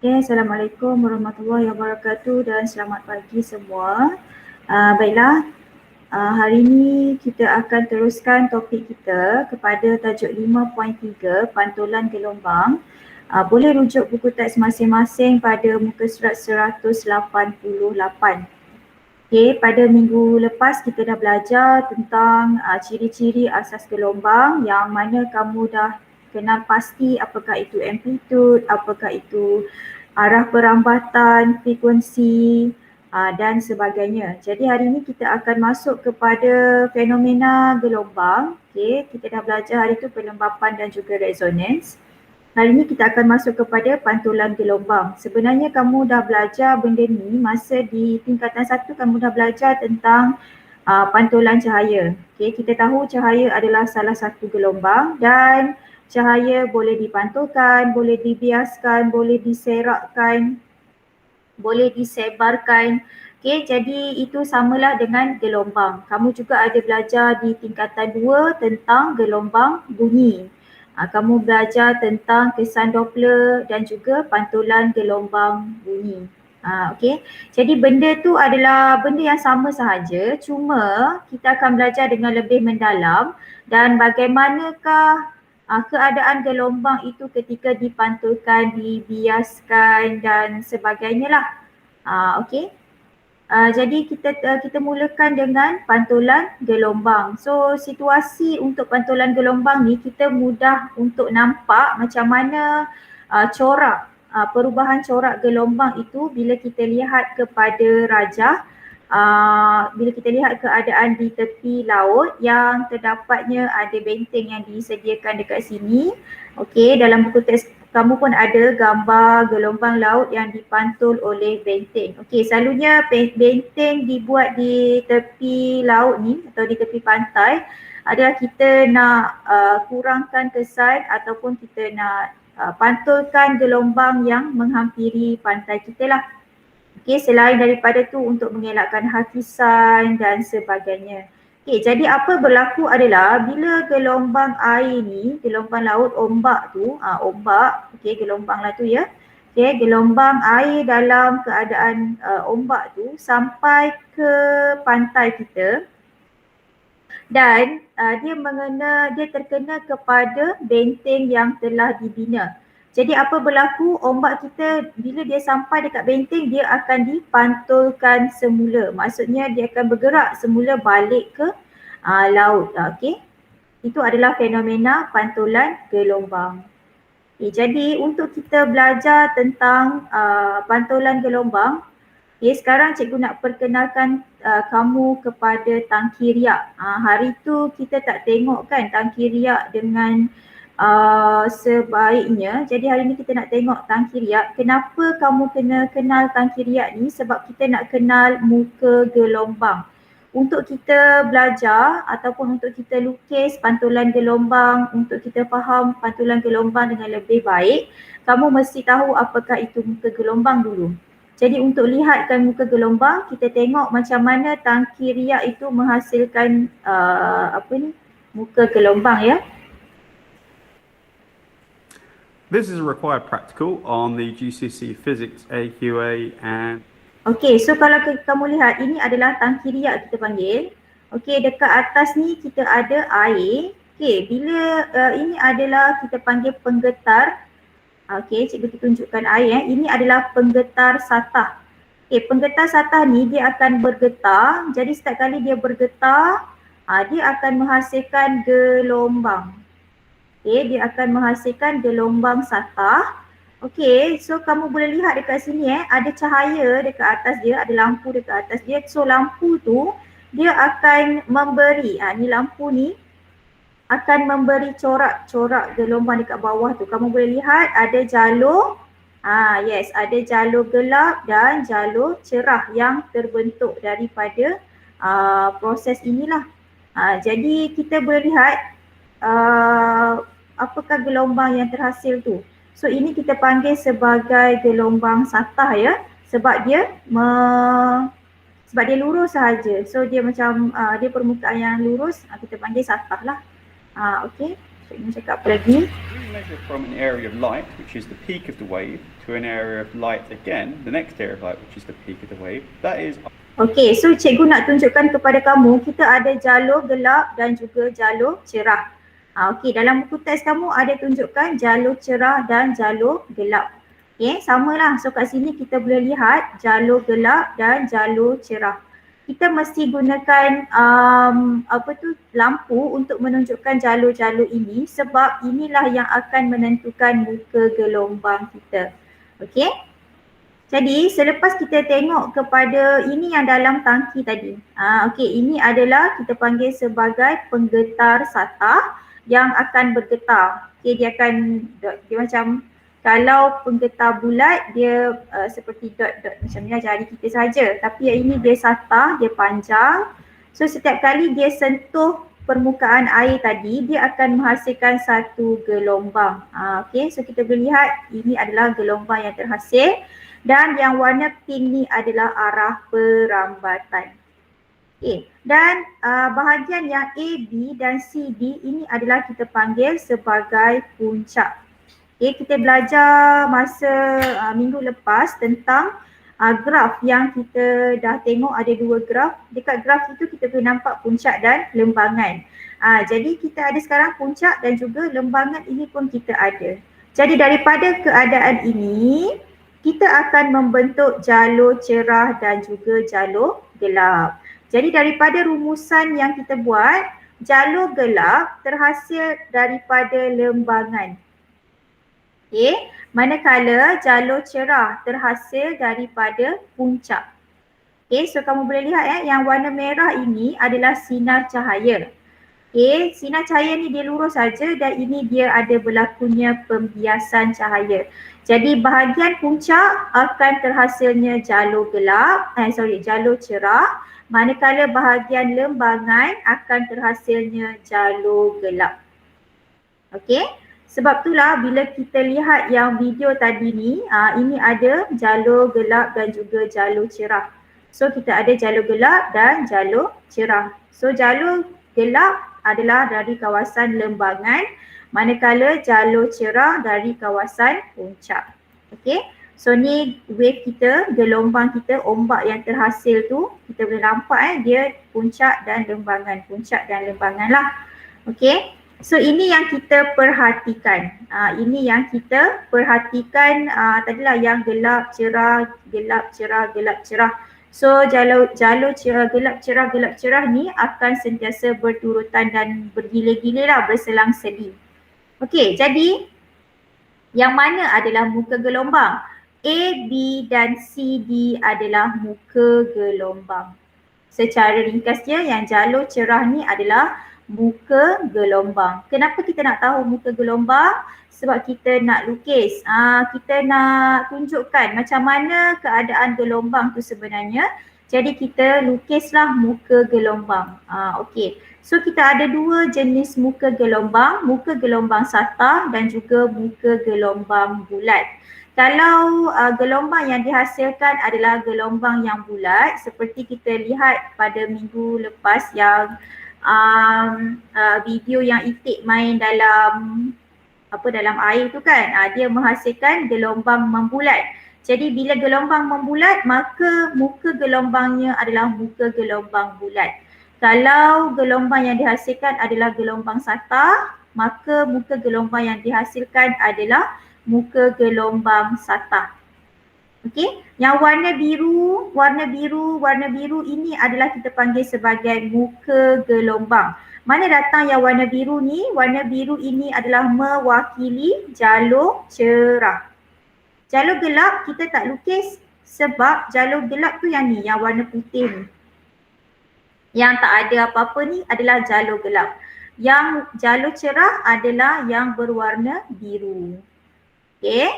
Okay, Assalamualaikum warahmatullahi wabarakatuh dan selamat pagi semua. Baiklah, hari ini kita akan teruskan topik kita kepada tajuk 5.3 pantulan gelombang. Boleh rujuk buku teks masing-masing pada muka surat 188. Okay, pada minggu lepas kita dah belajar tentang ciri-ciri asas gelombang yang mana kamu dah kenal pasti apakah itu amplitude, apakah itu arah perambatan, frekuensi dan sebagainya. Jadi hari ini kita akan masuk kepada fenomena gelombang. Okay, kita dah belajar hari itu pelembapan dan juga resonance. Hari ini kita akan masuk kepada pantulan gelombang. Sebenarnya kamu dah belajar benda ni masa di tingkatan 1, kamu dah belajar tentang pantulan cahaya. Okay, kita tahu cahaya adalah salah satu gelombang dan cahaya boleh dipantulkan, boleh dibiaskan, boleh diserakkan, boleh disebarkan. Okay, jadi itu samalah dengan gelombang. Kamu juga ada belajar di tingkatan 2 tentang gelombang bunyi. Kamu belajar tentang kesan Doppler dan juga pantulan gelombang bunyi. Okay. Jadi benda tu adalah benda yang sama sahaja, cuma kita akan belajar dengan lebih mendalam dan bagaimanakah keadaan gelombang itu ketika dipantulkan, dibiaskan dan sebagainya lah. Okay. Jadi kita mulakan dengan pantulan gelombang. So situasi untuk pantulan gelombang ni kita mudah untuk nampak macam mana corak, perubahan corak gelombang itu bila kita lihat kepada rajah, bila kita lihat keadaan di tepi laut yang terdapatnya ada benteng yang disediakan dekat sini. Okey, dalam buku teks kamu pun ada gambar gelombang laut yang dipantul oleh benteng. Okey, selalunya benteng dibuat di tepi laut ni atau di tepi pantai adalah kita nak kurangkan kesan ataupun kita nak pantulkan gelombang yang menghampiri pantai kita lah. Okey, selain daripada tu untuk mengelakkan hakisan dan sebagainya. Okey, jadi apa berlaku adalah bila gelombang air ni, gelombang laut, ombak tu, ombak, okey, gelombang lah tu ya. Okey, gelombang air dalam keadaan ombak tu sampai ke pantai kita dan dia terkena kepada benteng yang telah dibina. Jadi apa berlaku, ombak kita bila dia sampai dekat benteng dia akan dipantulkan semula. Maksudnya dia akan bergerak semula balik ke laut. Okey. Itu adalah fenomena pantulan gelombang. Jadi untuk kita belajar tentang pantulan gelombang, sekarang cikgu nak perkenalkan kamu kepada tangki riak. Hari tu kita tak tengok kan tangki riak dengan sebaiknya. Jadi hari ni kita nak tengok tangki riak. Kenapa kamu kena kenal tangki riak ni? Sebab kita nak kenal muka gelombang. Untuk kita belajar ataupun untuk kita lukis pantulan gelombang, untuk kita faham pantulan gelombang dengan lebih baik, kamu mesti tahu apakah itu muka gelombang dulu. Jadi untuk lihatkan muka gelombang, kita tengok macam mana tangki riak itu menghasilkan muka gelombang ya. This is a required practical on the GCSE Physics AQA and... Okay, so kalau kamu lihat ini adalah tangki riak kita panggil. Okay, dekat atas ni kita ada air. Okay, bila ini adalah kita panggil penggetar. Okay, cikgu tunjukkan air. Ini adalah penggetar satah. Okay, penggetar satah ni dia akan bergetar. Jadi setiap kali dia bergetar, dia akan menghasilkan gelombang. Okay, dia akan menghasilkan gelombang satah. Okay, so kamu boleh lihat dekat sini ada cahaya dekat atas dia, ada lampu dekat atas dia. So lampu tu dia akan memberi, ni lampu ni akan memberi corak-corak gelombang dekat bawah tu. Kamu boleh lihat ada jalur, ada jalur gelap dan jalur cerah yang terbentuk daripada proses inilah. Jadi kita boleh lihat apakah gelombang yang terhasil tu. So ini kita panggil sebagai gelombang satah ya, sebab dia lurus sahaja. So dia macam dia permukaan yang lurus, kita panggil satah lah. Okey. So ini cakap apa lagi? We measure from an area of light, which is the peak of the wave, to an area of light again, the next area of light, which is the peak of the wave. That is. Okey, so cikgu nak tunjukkan kepada kamu, kita ada jalur gelap dan juga jalur cerah. Okey, dalam buku teks kamu ada tunjukkan jalur cerah dan jalur gelap. Okey, samalah. So kat sini kita boleh lihat jalur gelap dan jalur cerah. Kita mesti gunakan lampu untuk menunjukkan jalur-jalur ini sebab inilah yang akan menentukan muka gelombang kita. Okey? Jadi selepas kita tengok kepada ini yang dalam tangki tadi. Okey, ini adalah kita panggil sebagai penggetar satah yang akan bergetar. Okey, dia macam kalau penggetar bulat dia seperti dot-dot macam ni lah jari kita saja. Tapi yang ini dia satah, dia panjang. So setiap kali dia sentuh permukaan air tadi, dia akan menghasilkan satu gelombang. Okey, so kita boleh lihat ini adalah gelombang yang terhasil dan yang warna pink ni adalah arah perambatan. Okay. Dan bahagian yang A, B dan C, D ini adalah kita panggil sebagai puncak. Okay, kita belajar masa minggu lepas tentang graf yang kita dah tengok ada dua graf. Dekat graf itu kita boleh nampak puncak dan lembangan. Jadi kita ada sekarang puncak dan juga lembangan ini pun kita ada. Jadi daripada keadaan ini, kita akan membentuk jalur cerah dan juga jalur gelap. Jadi daripada rumusan yang kita buat, jalur gelap terhasil daripada lembangan. Okay. Manakala jalur cerah terhasil daripada puncak. Okay, so kamu boleh lihat yang warna merah ini adalah sinar cahaya. Okay, sinar cahaya ni dia lurus saja dan ini dia ada berlakunya pembiasan cahaya. Jadi bahagian puncak akan terhasilnya jalur jalur cerah, manakala bahagian lembangan akan terhasilnya jalur gelap. Okey, sebab itulah bila kita lihat yang video tadi ni, ini ada jalur gelap dan juga jalur cerah. So kita ada jalur gelap dan jalur cerah. So jalur gelap adalah dari kawasan lembangan, manakala jalur cerah dari kawasan puncak. Okey, so ni wave kita, gelombang kita, ombak yang terhasil tu kita boleh nampak dia puncak dan lembangan lah. Okey, so ini yang kita perhatikan. Tadilah yang gelap cerah, gelap cerah, gelap cerah. So jalur cerah, gelap cerah ni akan sentiasa berturutan dan bergila-gila lah, berselang-seli. Okey, jadi yang mana adalah muka gelombang? A, B dan C, D adalah muka gelombang. Secara ringkasnya yang jalur cerah ni adalah muka gelombang. Kenapa kita nak tahu muka gelombang? Sebab kita nak lukis. Kita nak tunjukkan macam mana keadaan gelombang tu sebenarnya. Jadi kita lukislah muka gelombang. Okey. So kita ada dua jenis muka gelombang satah dan juga muka gelombang bulat. Kalau gelombang yang dihasilkan adalah gelombang yang bulat, seperti kita lihat pada minggu lepas yang video yang Itik main dalam air tu kan, dia menghasilkan gelombang membulat. Jadi bila gelombang membulat, maka muka gelombangnya adalah muka gelombang bulat. Kalau gelombang yang dihasilkan adalah gelombang satah, maka muka gelombang yang dihasilkan adalah muka gelombang satah. Okey, yang warna biru ini adalah kita panggil sebagai muka gelombang. Mana datang yang warna biru ni? Warna biru ini adalah mewakili jalur cerah. Jalur gelap kita tak lukis sebab jalur gelap tu yang ni, yang warna putih ni. Yang tak ada apa-apa ni adalah jalur gelap. Yang jalur cerah adalah yang berwarna biru. Okey,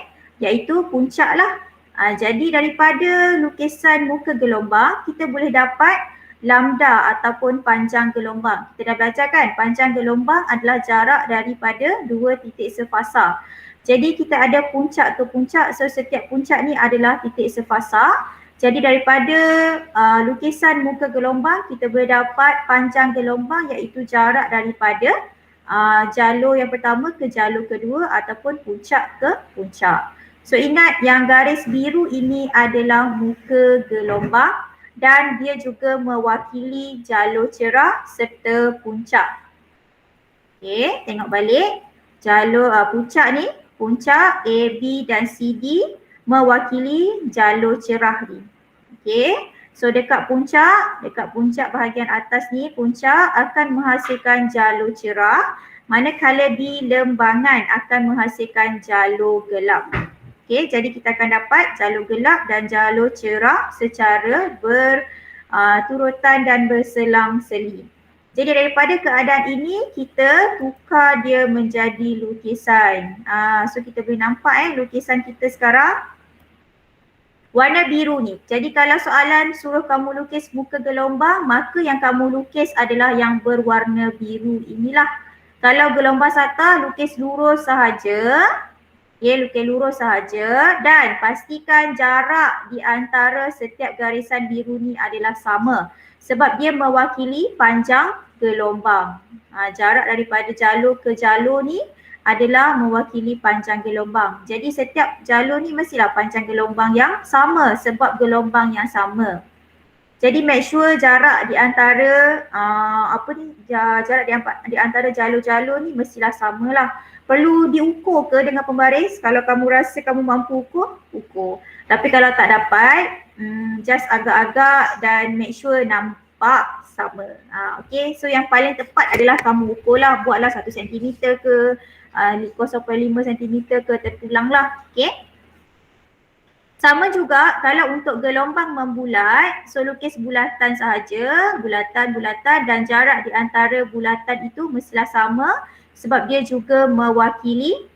iaitu puncak lah. Jadi daripada lukisan muka gelombang, kita boleh dapat lambda ataupun panjang gelombang. Kita dah belajar kan, panjang gelombang adalah jarak daripada dua titik sefasa. Jadi kita ada puncak ke puncak, so setiap puncak ni adalah titik sefasa. Jadi daripada lukisan muka gelombang, kita boleh dapat panjang gelombang iaitu jarak daripada jalur yang pertama ke jalur kedua ataupun puncak ke puncak. So ingat yang garis biru ini adalah muka gelombang dan dia juga mewakili jalur cerah serta puncak. Okey, tengok balik. Jalur puncak ni, puncak A, B dan C, D mewakili jalur cerah ni. Okey. So dekat puncak bahagian atas ni, puncak akan menghasilkan jalur cerah, manakala di lembangan akan menghasilkan jalur gelap. Okey, jadi kita akan dapat jalur gelap dan jalur cerah secara berturutan dan berselang-seli. Jadi daripada keadaan ini kita tukar dia menjadi lukisan. So kita boleh nampak lukisan kita sekarang warna biru ni. Jadi kalau soalan suruh kamu lukis muka gelombang, maka yang kamu lukis adalah yang berwarna biru inilah. Kalau gelombang sata, lukis lurus sahaja. Ya, lukis lurus sahaja dan pastikan jarak di antara setiap garisan biru ni adalah sama. Sebab dia mewakili panjang gelombang. Jarak daripada jalur ke jalur ni adalah mewakili panjang gelombang. Jadi setiap jalur ni mestilah panjang gelombang yang sama sebab gelombang yang sama. Jadi make sure jarak di antara jarak di antara jalur-jalur ni mestilah samalah. Perlu diukur ke dengan pembaris? Kalau kamu rasa kamu mampu ukur, ukur. Tapi kalau tak dapat, just agak-agak dan make sure nampak sama. Okay, so yang paling tepat adalah kamu ukurlah, buatlah 1 cm ke 0.5 cm ke, terpulang lah. Okay. Sama juga kalau untuk gelombang membulat, so lukis bulatan sahaja, bulatan dan jarak di antara bulatan itu mestilah sama sebab dia juga mewakili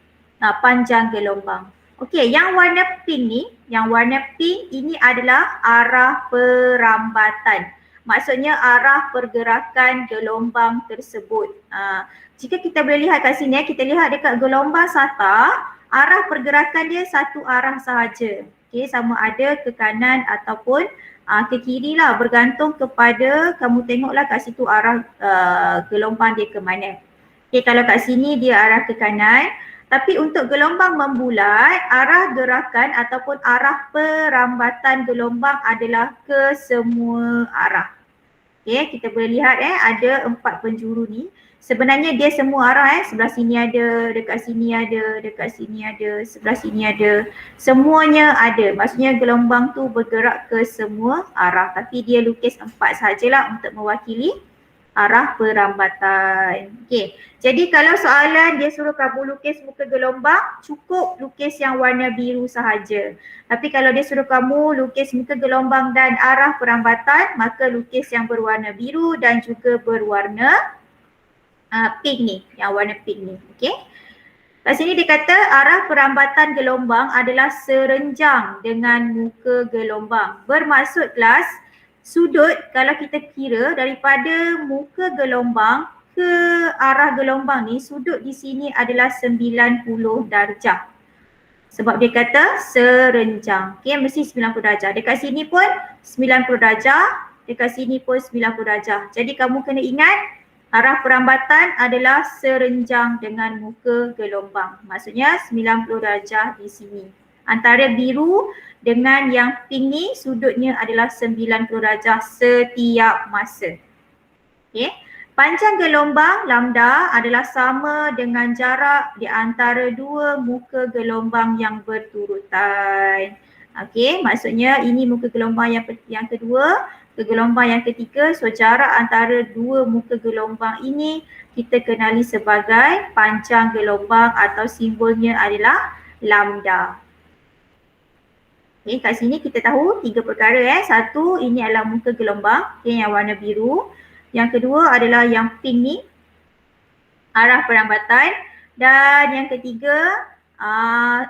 panjang gelombang. Okey, yang warna pink ni, ini adalah arah perambatan. Maksudnya arah pergerakan gelombang tersebut. Jika kita boleh lihat kat sini, kita lihat dekat gelombang sata, arah pergerakan dia satu arah sahaja. Okey, sama ada ke kanan ataupun ke kiri lah, bergantung kepada kamu tengoklah kat situ arah gelombang dia ke mana. Okey, kalau kat sini dia arah ke kanan, tapi untuk gelombang membulat, arah gerakan ataupun arah perambatan gelombang adalah ke semua arah. Okey, kita boleh lihat ada 4 penjuru ni. Sebenarnya dia semua arah sebelah sini ada, dekat sini ada, dekat sini ada, sebelah sini ada. Semuanya ada. Maksudnya gelombang tu bergerak ke semua arah, tapi dia lukis 4 sahajalah untuk mewakili arah perambatan. Okey. Jadi kalau soalan dia suruh kamu lukis muka gelombang, cukup lukis yang warna biru sahaja. Tapi kalau dia suruh kamu lukis muka gelombang dan arah perambatan, maka lukis yang berwarna biru dan juga berwarna pink ni, yang warna pink ni. Okey. Kat sini dia kata arah perambatan gelombang adalah serenjang dengan muka gelombang. Bermaksud kelas, sudut kalau kita kira daripada muka gelombang ke arah gelombang ni, sudut di sini adalah 90 darjah. Sebab dia kata serenjang. Okey, mesti 90 darjah. Dekat sini pun 90 darjah, dekat sini pun 90 darjah. Jadi kamu kena ingat arah perambatan adalah serenjang dengan muka gelombang. Maksudnya 90 darjah di sini. Antara biru dengan yang pink ni sudutnya adalah 90 darjah setiap masa. Okay. Panjang gelombang lambda adalah sama dengan jarak di antara dua muka gelombang yang berturutan. Okay, maksudnya ini muka gelombang yang kedua, ke gelombang yang ketiga. So jarak antara dua muka gelombang ini kita kenali sebagai panjang gelombang atau simbolnya adalah lambda. Okay, kat sini kita tahu 3 perkara. Satu, ini adalah muka gelombang, okay, yang warna biru. Yang kedua adalah yang pink ni, arah perambatan. Dan yang ketiga,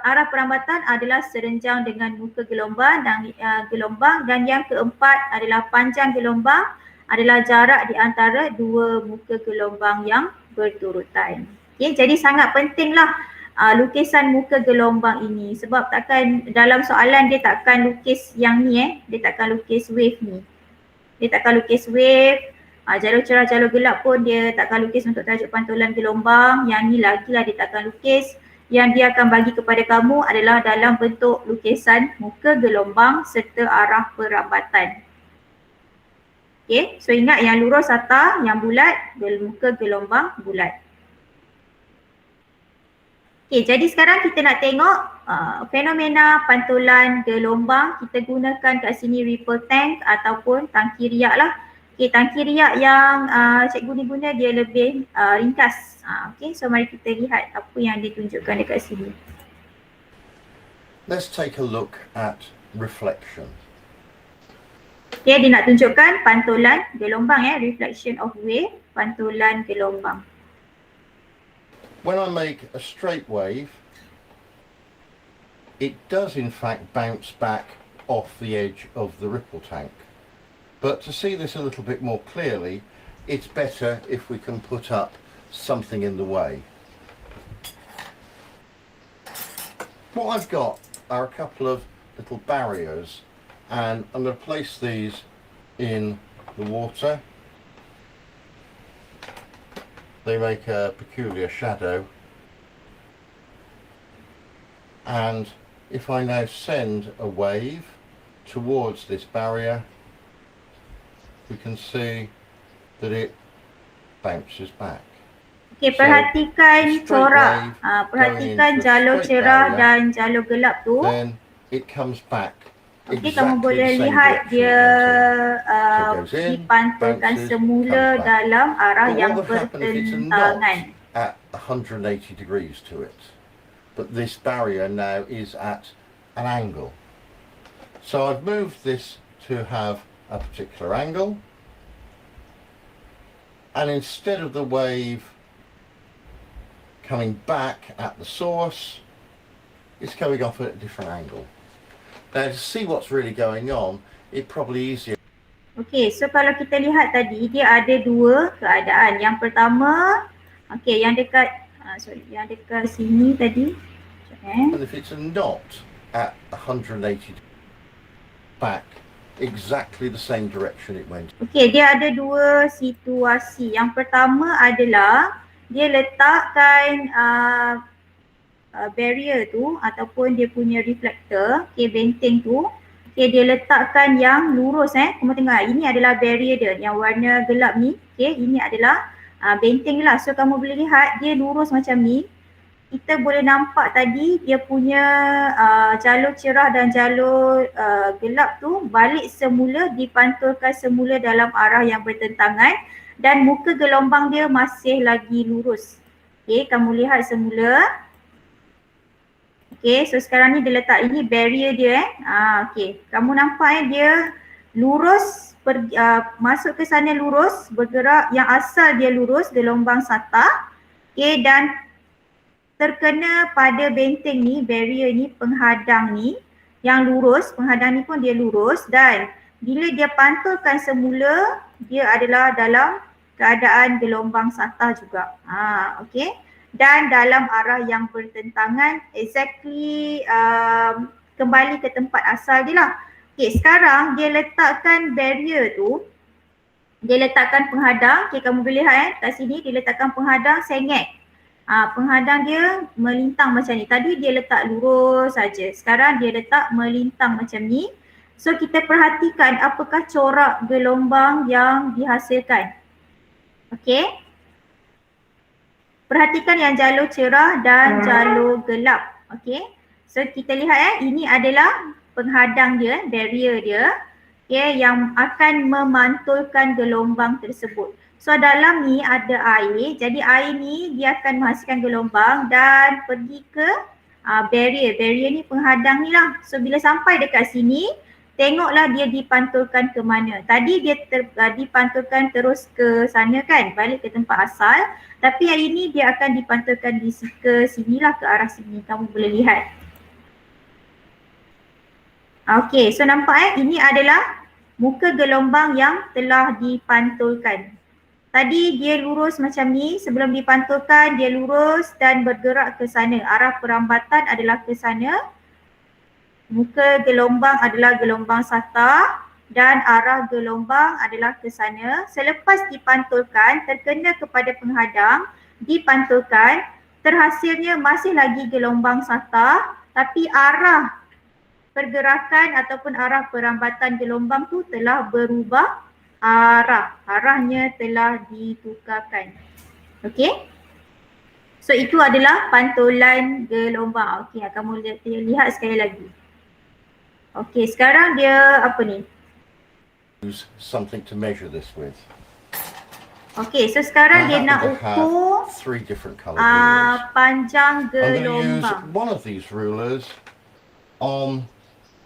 arah perambatan adalah serenjang dengan muka gelombang dan yang keempat adalah panjang gelombang adalah jarak di antara dua muka gelombang yang berturutan. Okay, jadi sangat pentinglah lukisan muka gelombang ini, sebab takkan dalam soalan dia takkan lukis yang ni, dia takkan lukis wave ni. Dia takkan lukis wave Jalur cerah, jalur gelap pun dia takkan lukis untuk tajuk pantulan gelombang. Yang ni lagi lah dia takkan lukis. Yang dia akan bagi kepada kamu adalah dalam bentuk lukisan muka gelombang serta arah perambatan. Okay, so ingat yang lurus rata, yang bulat muka gelombang bulat. Okay, jadi sekarang kita nak tengok fenomena pantulan gelombang. Kita gunakan kat sini ripple tank ataupun tangki riak lah. Okay, tangki riak yang cikgu ni guna dia lebih ringkas. Okay, so mari kita lihat apa yang ditunjukkan dekat sini. Let's take a look at reflection. Okay, dia nak tunjukkan pantulan gelombang reflection of wave, pantulan gelombang. When I make a straight wave, it does in fact bounce back off the edge of the ripple tank. But to see this a little bit more clearly, it's better if we can put up something in the way. What I've got are a couple of little barriers, and I'm going to place these in the water. They make a peculiar shadow, and if I now send a wave towards this barrier, we can see that it bounces back. Okay, perhatikan corak, perhatikan jalur cerah dan jalur gelap tu. Then it comes back. Okay, kamu boleh lihat dia dipantulkan semula dalam arah yang bertentangan. At 180 degrees to it, but this barrier now is at an angle. So I've moved this to have a particular angle, and instead of the wave coming back at the source, it's coming off at a different angle. Now to see what's really going on, it's probably easier. Okay, so kalau kita lihat tadi, dia ada dua keadaan. Yang pertama, okay, yang dekat yang dekat sini tadi. And if it's a knot at 180 back, exactly the same direction it went. Okay, dia ada dua situasi. Yang pertama adalah dia letakkan barrier tu ataupun dia punya reflector, okay, benteng tu, okay, dia letakkan yang lurus kamu tengok, ini adalah barrier dia yang warna gelap ni, okay, ini adalah benteng lah. So kamu boleh lihat dia lurus macam ni. Kita boleh nampak tadi dia punya jalur cerah dan jalur gelap tu balik semula, dipantulkan semula dalam arah yang bertentangan dan muka gelombang dia masih lagi lurus. Okay, kamu lihat semula. Okay, so sekarang ni dia letak ini barrier dia okay, kamu nampak dia lurus, masuk ke sana lurus, bergerak yang asal dia lurus, gelombang SATA. Okay, dan terkena pada benteng ni, barrier ni, penghadang ni yang lurus, penghadang ni pun dia lurus, dan bila dia pantulkan semula, dia adalah dalam keadaan gelombang SATA juga. Okay. Dan dalam arah yang bertentangan, exactly kembali ke tempat asal dia lah. Okay, sekarang dia letakkan barrier tu, dia letakkan penghadang. Okay, kamu boleh lihat kat sini dia letakkan penghadang sengit. Penghadang dia melintang macam ni. Tadi dia letak lurus saja. Sekarang dia letak melintang macam ni. So kita perhatikan apakah corak gelombang yang dihasilkan. Okay. Perhatikan yang jalur cerah dan jalur gelap. Okay. So kita lihat ini adalah penghadang dia, barrier dia. Okay, yang akan memantulkan gelombang tersebut. So dalam ni ada air. Jadi air ni dia akan menghasilkan gelombang dan pergi ke barrier. Barrier ni penghadang ni lah. So bila sampai dekat sini, tengoklah dia dipantulkan ke mana. Tadi dia dipantulkan terus ke sana kan, balik ke tempat asal. Tapi hari ini dia akan dipantulkan ke sinilah, ke arah sini. Kamu boleh lihat. Okay, so nampak ini adalah muka gelombang yang telah dipantulkan. Tadi dia lurus macam ni, sebelum dipantulkan dia lurus dan bergerak ke sana. Arah perambatan adalah ke sana. Muka gelombang adalah gelombang SATA. dan arah gelombang adalah ke sana. Selepas dipantulkan, terkena kepada penghadang, dipantulkan, terhasilnya masih lagi gelombang SATA tapi arah pergerakan ataupun arah perambatan gelombang tu telah berubah arahnya telah ditukarkan. Okey? So itu adalah pantulan gelombang. Okey, kamu lihat sekali lagi. Okey, sekarang dia apa ni? Use something to measure this with. Okey, so sekarang dia nak ukur 3 different colored rulers. panjang I'm going to use gelombang. one of these rulers on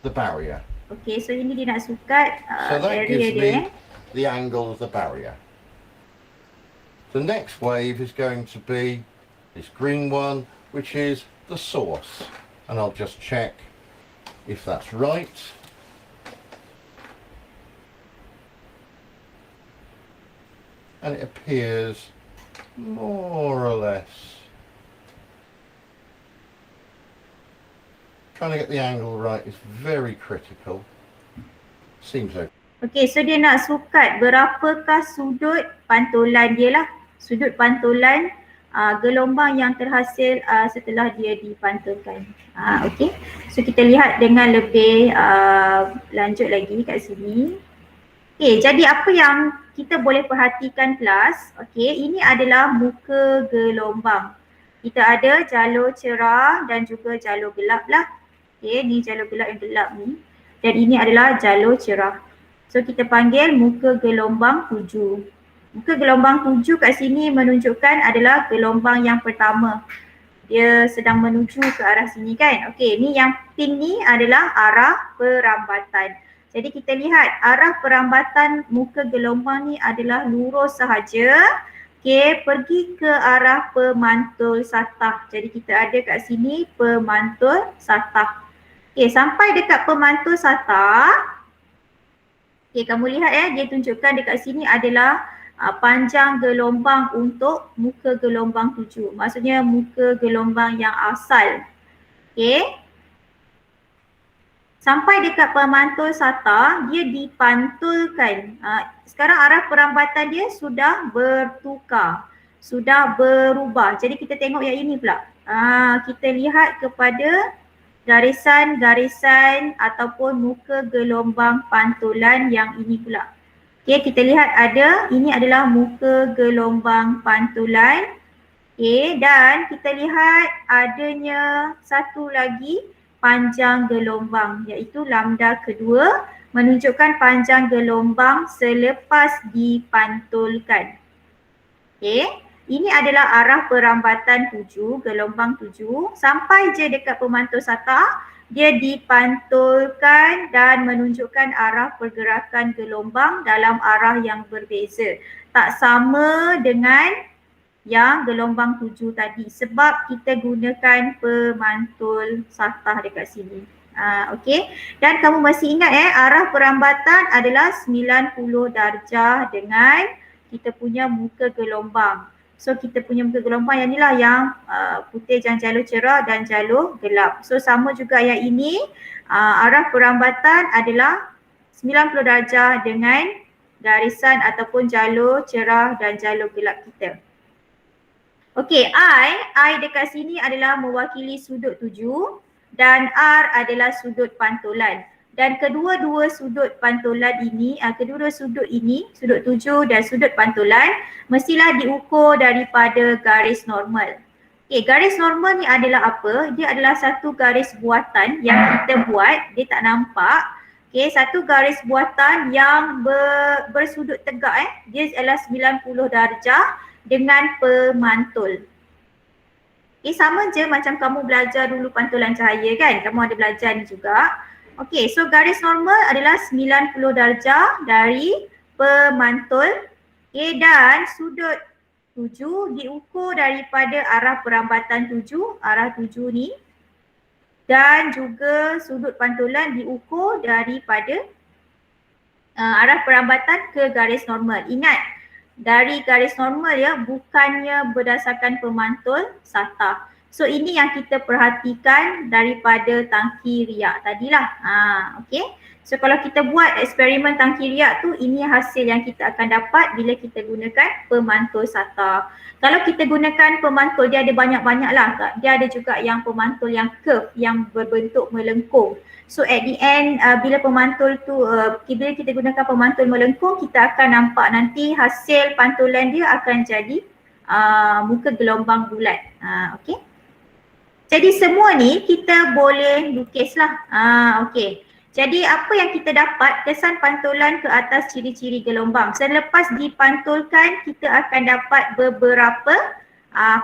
the barrier. Okey, so ini dia nak sukat So that area gives dia. me the angle of the barrier. The next wave is going to be this green one, which is the source. And I'll just check if that's right. And it appears more or less. Trying to get the angle right is very critical. Seems okay. Okey, so dia nak sukat berapakah sudut pantulan dia lah. Sudut pantulan gelombang yang terhasil setelah dia dipantulkan. Okey, so kita lihat dengan lebih lanjut lagi kat sini. Okey, jadi apa yang kita boleh perhatikan kelas, okey, ini adalah muka gelombang. Kita ada jalur cerah dan juga jalur gelap lah. Okey, ni jalur gelap yang gelap ni. Dan ini adalah jalur cerah. So kita panggil muka gelombang 7. Muka gelombang 7 kat sini menunjukkan adalah gelombang yang pertama. Dia sedang menuju ke arah sini kan. Okey, ni yang pink ni adalah arah perambatan. Jadi kita lihat arah perambatan muka gelombang ni adalah lurus sahaja. Okey, pergi ke arah pemantul satah. Jadi kita ada kat sini pemantul satah. Okey, sampai dekat pemantul satah. Okey, kamu lihat dia tunjukkan dekat sini adalah panjang gelombang untuk muka gelombang 7. Maksudnya muka gelombang yang asal. Okey. Sampai dekat pemantul SATA, dia dipantulkan. Sekarang arah perambatan dia sudah bertukar. Sudah berubah. Jadi kita tengok yang ini pula. Kita lihat kepada garisan-garisan ataupun muka gelombang pantulan yang ini pula. Okey, kita lihat ini adalah muka gelombang pantulan. Okey, dan kita lihat adanya satu lagi panjang gelombang iaitu lambda kedua menunjukkan panjang gelombang selepas dipantulkan. Okey. Ini adalah arah perambatan 7, gelombang 7. Sampai je dekat pemantul SATA, dia dipantulkan dan menunjukkan arah pergerakan gelombang dalam arah yang berbeza. Tak sama dengan yang gelombang 7 tadi sebab kita gunakan pemantul SATA dekat sini. Okey. Dan kamu masih ingat arah perambatan adalah 90 darjah dengan kita punya muka gelombang. So kita punya muka gelombang yang inilah yang putih yang jalur cerah dan jalur gelap. So sama juga yang ini arah perambatan adalah 90 darjah dengan garisan ataupun jalur cerah dan jalur gelap kita. Okey, I dekat sini adalah mewakili sudut 7 dan R adalah sudut pantulan. Dan kedua-dua sudut pantulan ini, kedua-dua sudut ini, sudut 7 dan sudut pantulan mestilah diukur daripada garis normal. Okey, garis normal ni adalah apa? Dia adalah satu garis buatan yang kita buat, dia tak nampak. Okey, satu garis buatan yang bersudut tegak dia adalah 90 darjah dengan pemantul. Okey, sama je macam kamu belajar dulu pantulan cahaya kan? Kamu ada belajar ni juga. Okey, so garis normal adalah 90 darjah dari pemantul. Okey, dan sudut 7 diukur daripada arah perambatan 7, arah 7 ni. Dan juga sudut pantulan diukur daripada arah perambatan ke garis normal. Ingat, dari garis normal bukannya berdasarkan pemantul SATA. So ini yang kita perhatikan daripada tangki riak tadilah. Okay. So kalau kita buat eksperimen tangki riak tu, ini hasil yang kita akan dapat bila kita gunakan pemantul SATA. Kalau kita gunakan pemantul, dia ada banyak-banyak lah. Dia ada juga yang pemantul yang curve, yang berbentuk melengkung. So at the end, bila pemantul tu, bila kita gunakan pemantul melengkung, kita akan nampak nanti hasil pantulan dia akan jadi muka gelombang bulat. Okay. Jadi semua ni kita boleh lukis lah. Okay. Jadi apa yang kita dapat, kesan pantulan ke atas ciri-ciri gelombang. Selepas dipantulkan, kita akan dapat beberapa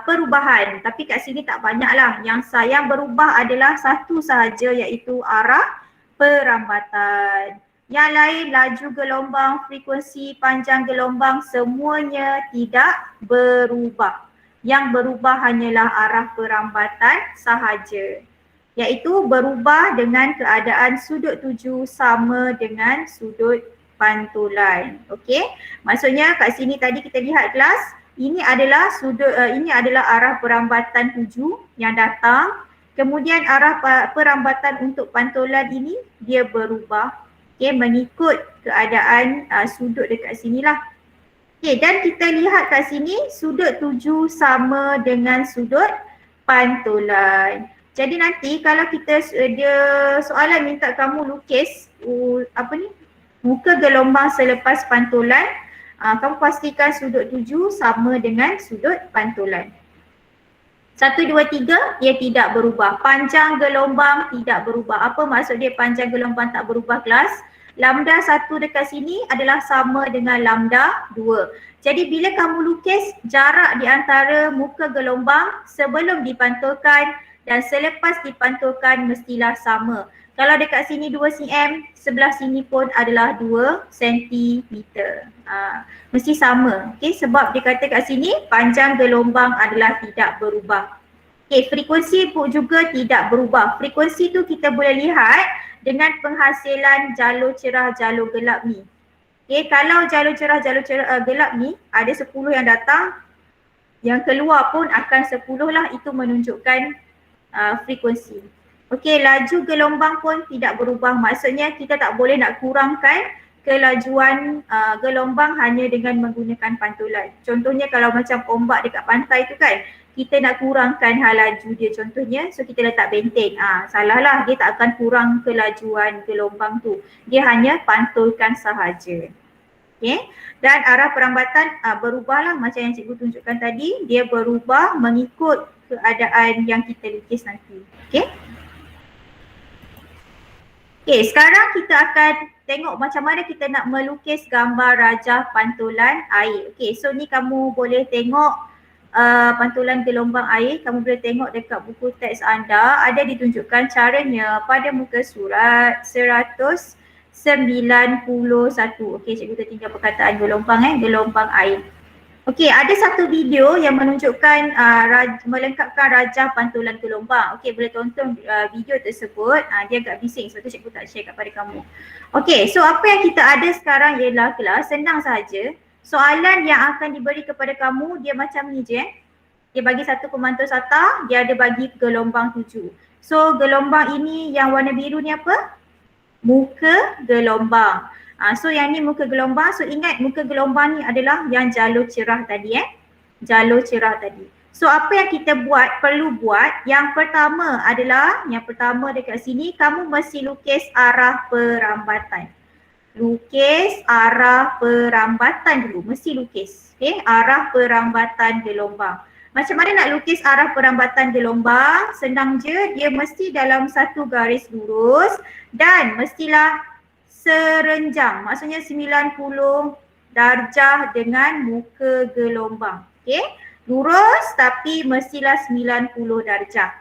perubahan. Tapi kat sini tak banyak lah. Yang berubah adalah satu sahaja, iaitu arah perambatan. Yang lain, laju gelombang, frekuensi, panjang gelombang, semuanya tidak berubah. Yang berubah hanyalah arah perambatan sahaja, iaitu berubah dengan keadaan sudut tuju sama dengan sudut pantulan. Okey, maksudnya kat sini tadi kita lihat kelas, ini adalah arah perambatan tuju yang datang, kemudian arah perambatan untuk pantulan ini dia berubah, okey, mengikut keadaan sudut dekat sinilah. Okey, dan kita lihat kat sini sudut tuju sama dengan sudut pantulan. Jadi nanti kalau kita ada soalan minta kamu lukis muka gelombang selepas pantulan, kamu pastikan sudut tuju sama dengan sudut pantulan. 1, 2, 3 ia tidak berubah. Panjang gelombang tidak berubah. Apa maksud dia panjang gelombang tak berubah kelas? Lambda 1 dekat sini adalah sama dengan lambda 2. Jadi bila kamu lukis, jarak di antara muka gelombang sebelum dipantulkan dan selepas dipantulkan mestilah sama. Kalau dekat sini 2 cm, sebelah sini pun adalah 2 cm. Mesti sama. Okay, sebab dia kata kat sini panjang gelombang adalah tidak berubah. Okay, frekuensi pun juga tidak berubah. Frekuensi tu kita boleh lihat dengan penghasilan jalur cerah, jalur gelap ni. Okay, kalau jalur cerah, gelap ni ada 10 yang datang, yang keluar pun akan 10 lah, itu menunjukkan frekuensi. Okey, laju gelombang pun tidak berubah. Maksudnya kita tak boleh nak kurangkan kelajuan gelombang hanya dengan menggunakan pantulan. Contohnya kalau macam ombak dekat pantai tu kan, kita nak kurangkan laju dia contohnya, so kita letak benteng. Salah lah, dia tak akan kurang kelajuan gelombang tu. Dia hanya pantulkan sahaja. Okay. Dan arah perambatan berubahlah macam yang cikgu tunjukkan tadi, dia berubah mengikut keadaan yang kita lukis nanti. Okay. Okay, sekarang kita akan tengok macam mana kita nak melukis gambar rajah pantulan air. Okay, so ni kamu boleh tengok pantulan gelombang air, kamu boleh tengok dekat buku teks anda, ada ditunjukkan caranya pada muka surat 191. Okey, cikgu tertinggal perkataan gelombang air. Okey, ada satu video yang menunjukkan melengkapkan rajah pantulan gelombang. Okey, boleh tonton video tersebut. Dia agak bising sebab tu cikgu tak share kepada kamu. Okey, so apa yang kita ada sekarang ialah kelas senang sahaja. Soalan yang akan diberi kepada kamu dia macam ni je. Dia bagi satu pemantul SATA, dia ada bagi gelombang 7. So gelombang ini yang warna biru ni apa? Muka gelombang. So yang ni muka gelombang. So ingat muka gelombang ni adalah yang jalur cerah tadi jalur cerah tadi. So apa yang kita perlu buat, yang pertama dekat sini kamu mesti lukis arah perambatan. Lukis arah perambatan dulu, mesti lukis. Okay, arah perambatan gelombang. Macam mana nak lukis arah perambatan gelombang? Senang je, dia mesti dalam satu garis lurus dan mestilah serenjang. Maksudnya 90 darjah dengan muka gelombang. Okey, lurus tapi mestilah 90 darjah.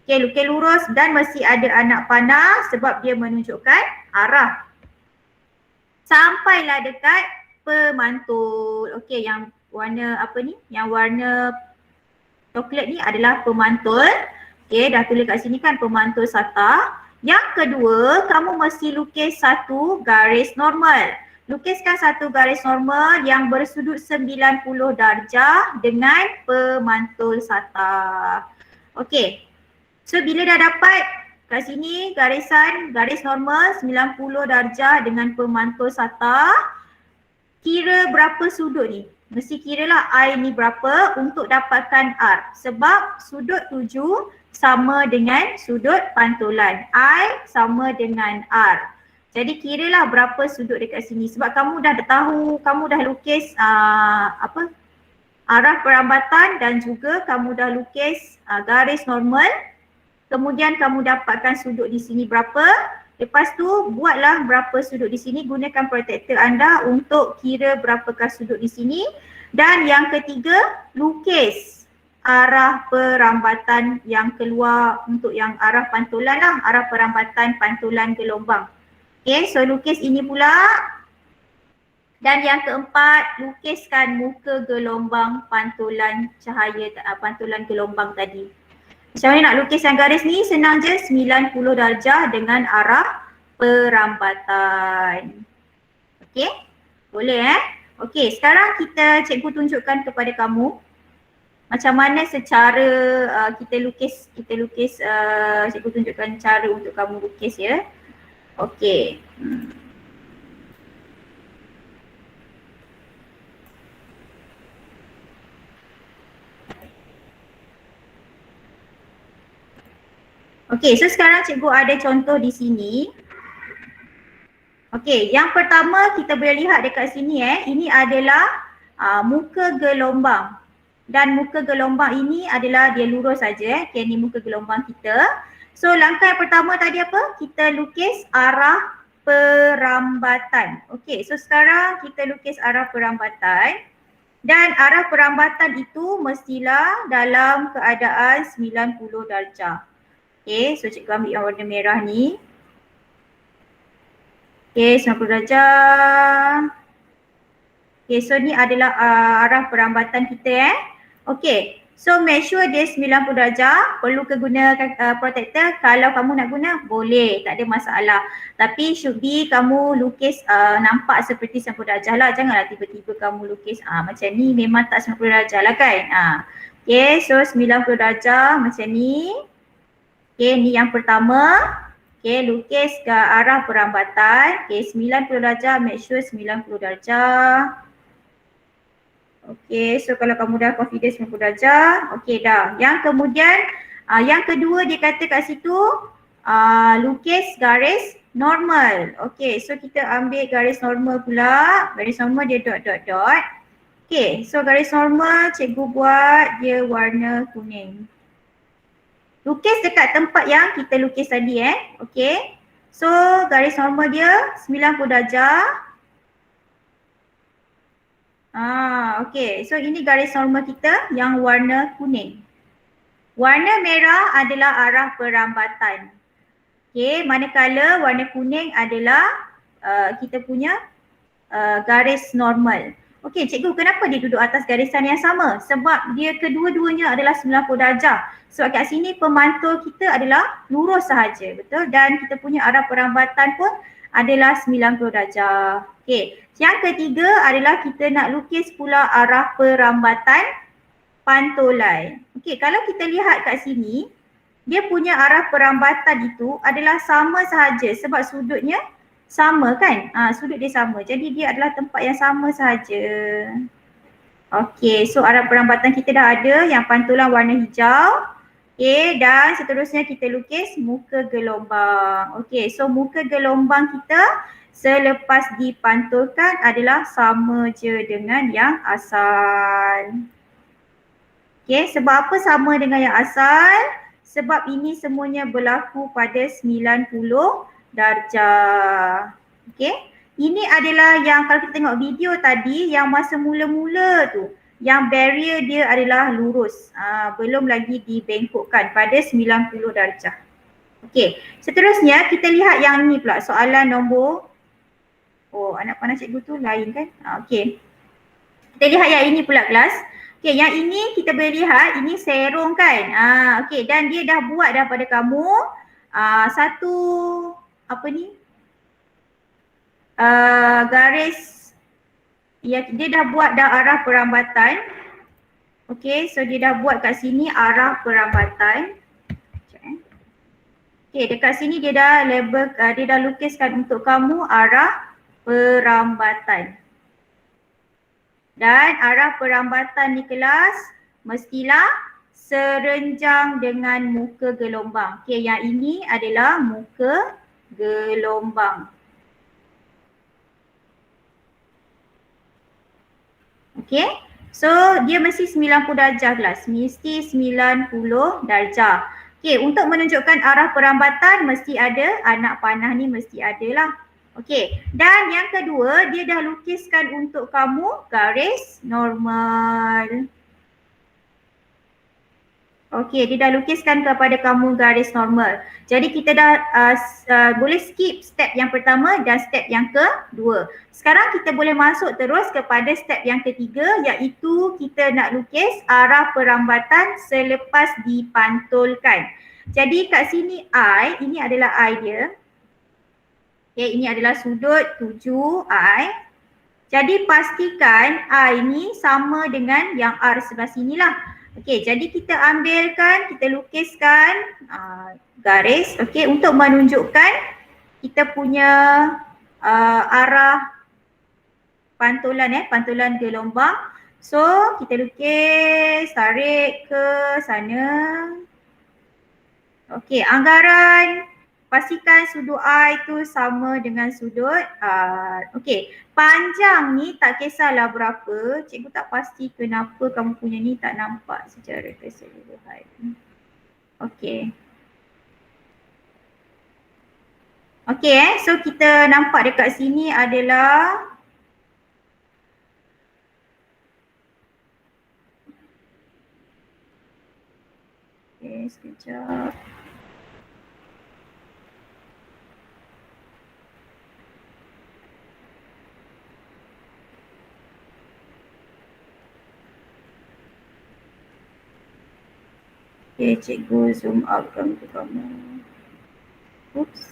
Okey, lukis lurus dan mesti ada anak panah sebab dia menunjukkan arah. Sampailah dekat pemantul. Okey, yang warna apa ni? Yang warna coklat ni adalah pemantul. Okey, dah tulis kat sini kan pemantul SATA. Yang kedua, kamu mesti lukis satu garis normal. Lukiskan satu garis normal yang bersudut 90 darjah dengan pemantul SATA. Okey. So bila dah dapat kat sini garis normal 90 darjah dengan pemantul SATA, kira berapa sudut ni? Mesti kira lah I ni berapa untuk dapatkan R. Sebab sudut 7 sama dengan sudut pantulan. I sama dengan R. Jadi kiralah berapa sudut dekat sini. Sebab kamu dah tahu, kamu dah lukis arah perambatan dan juga kamu dah lukis garis normal. Kemudian kamu dapatkan sudut di sini berapa. Lepas tu buatlah berapa sudut di sini, gunakan protektor anda untuk kira berapakah sudut di sini. Dan yang ketiga, lukis arah perambatan yang keluar untuk yang arah pantulan lah, arah perambatan pantulan gelombang. Okay, so lukis ini pula. Dan yang keempat, lukiskan muka gelombang pantulan cahaya, pantulan gelombang tadi. Macam mana nak lukiskan garis ni? Senang je, 90 darjah dengan arah perambatan. Okey? Boleh Okey, sekarang cikgu tunjukkan kepada kamu macam mana secara kita lukis, cikgu tunjukkan cara untuk kamu lukis ya. Okey. Okey, so sekarang cikgu ada contoh di sini. Okey, yang pertama kita boleh lihat dekat sini ini adalah muka gelombang. Dan muka gelombang ini adalah dia lurus saja. Okey, ni muka gelombang kita. So langkah yang pertama tadi apa? Kita lukis arah perambatan. Okey, so sekarang kita lukis arah perambatan. Dan arah perambatan itu mestilah dalam keadaan 90 darjah. Okay, so cikgu ambil yang warna merah ni. Okay, 90 darjah. Okay, so ni adalah arah perambatan kita Okay, so make sure dia 90 darjah. Perlu ke guna protektor? Kalau kamu nak guna, boleh, tak ada masalah. Tapi should be kamu lukis nampak seperti 90 darjah lah. Janganlah tiba-tiba kamu lukis macam ni, memang tak 90 darjah lah kan. Okay, so 90 darjah macam ni. Okay, ni yang pertama. Okay, lukis ke arah perambatan. Okay, 90 darjah, make sure 90 darjah. Okay, so kalau kamu dah confident 90 darjah, okay dah. Yang kemudian, yang kedua dia kata kat situ, lukis garis normal. Okay, so kita ambil garis normal pula. Garis normal dia dot. Okay, so garis normal cikgu buat dia warna kuning. Lukis dekat tempat yang kita lukis tadi Okay. So garis normal dia 90 darjah. Okay. So ini garis normal kita yang warna kuning. Warna merah adalah arah perambatan. Okay. Manakala warna kuning adalah kita punya garis normal. Okey, cikgu kenapa dia duduk atas garisan yang sama? Sebab dia kedua-duanya adalah 90 darjah. Sebab kat sini pemantul kita adalah lurus sahaja, betul? Dan kita punya arah perambatan pun adalah 90 darjah. Okey, yang ketiga adalah kita nak lukis pula arah perambatan pantulan. Okey, kalau kita lihat kat sini, dia punya arah perambatan itu adalah sama sahaja sebab sudutnya sama kan? Sudut dia sama. Jadi dia adalah tempat yang sama sahaja. Okey, so arah perambatan kita dah ada yang pantulan warna hijau. Okey, dan seterusnya kita lukis muka gelombang. Okey, so muka gelombang kita selepas dipantulkan adalah sama je dengan yang asal. Okey, sebab apa sama dengan yang asal? Sebab ini semuanya berlaku pada 90 darjah. Okey. Ini adalah yang kalau kita tengok video tadi yang masa mula-mula tu, yang barrier dia adalah lurus. Belum lagi dibengkokkan pada 90 darjah. Okey. Seterusnya kita lihat yang ni pula, soalan nombor anak panah cikgu tu lain kan? Okey. Kita lihat yang ini pula kelas. Okey, yang ini kita boleh lihat ini serong kan? Okey, dan dia dah buat dah pada kamu satu garis dia dah buat dah arah perambatan. Okey, so dia dah buat kat sini arah perambatan. Okey, dekat sini dia dah label, dia dah lukiskan untuk kamu arah perambatan. Dan arah perambatan ni kelas mestilah serenjang dengan muka gelombang. Okey, yang ini adalah muka gelombang. Okey, so dia mesti 90 darjah kelas, mesti 90 darjah. Okey, untuk menunjukkan arah perambatan mesti ada, anak panah ni mesti ada lah. Okey, dan yang kedua dia dah lukiskan untuk kamu garis normal. Okey, dia dah lukiskan kepada kamu garis normal. Jadi kita dah boleh skip step yang pertama dan step yang kedua. Sekarang kita boleh masuk terus kepada step yang ketiga, iaitu kita nak lukis arah perambatan selepas dipantulkan. Jadi kat sini I, ini adalah I dia. Okay, ini adalah sudut 7I. Jadi pastikan I ni sama dengan yang R sebelah sini lah. Okey, jadi kita ambilkan, kita lukiskan garis, okey, untuk menunjukkan kita punya arah pantulan pantulan gelombang. So, kita lukis, tarik ke sana. Okey, anggaran pastikan sudut I tu sama dengan sudut R. Okey, panjang ni tak kisahlah berapa. Cikgu tak pasti kenapa kamu punya ni tak nampak secara keseluruhan. Okey. Okey so kita nampak dekat sini adalah sekejap. Okay, cikgu zoom outkan untuk kamu. Oops.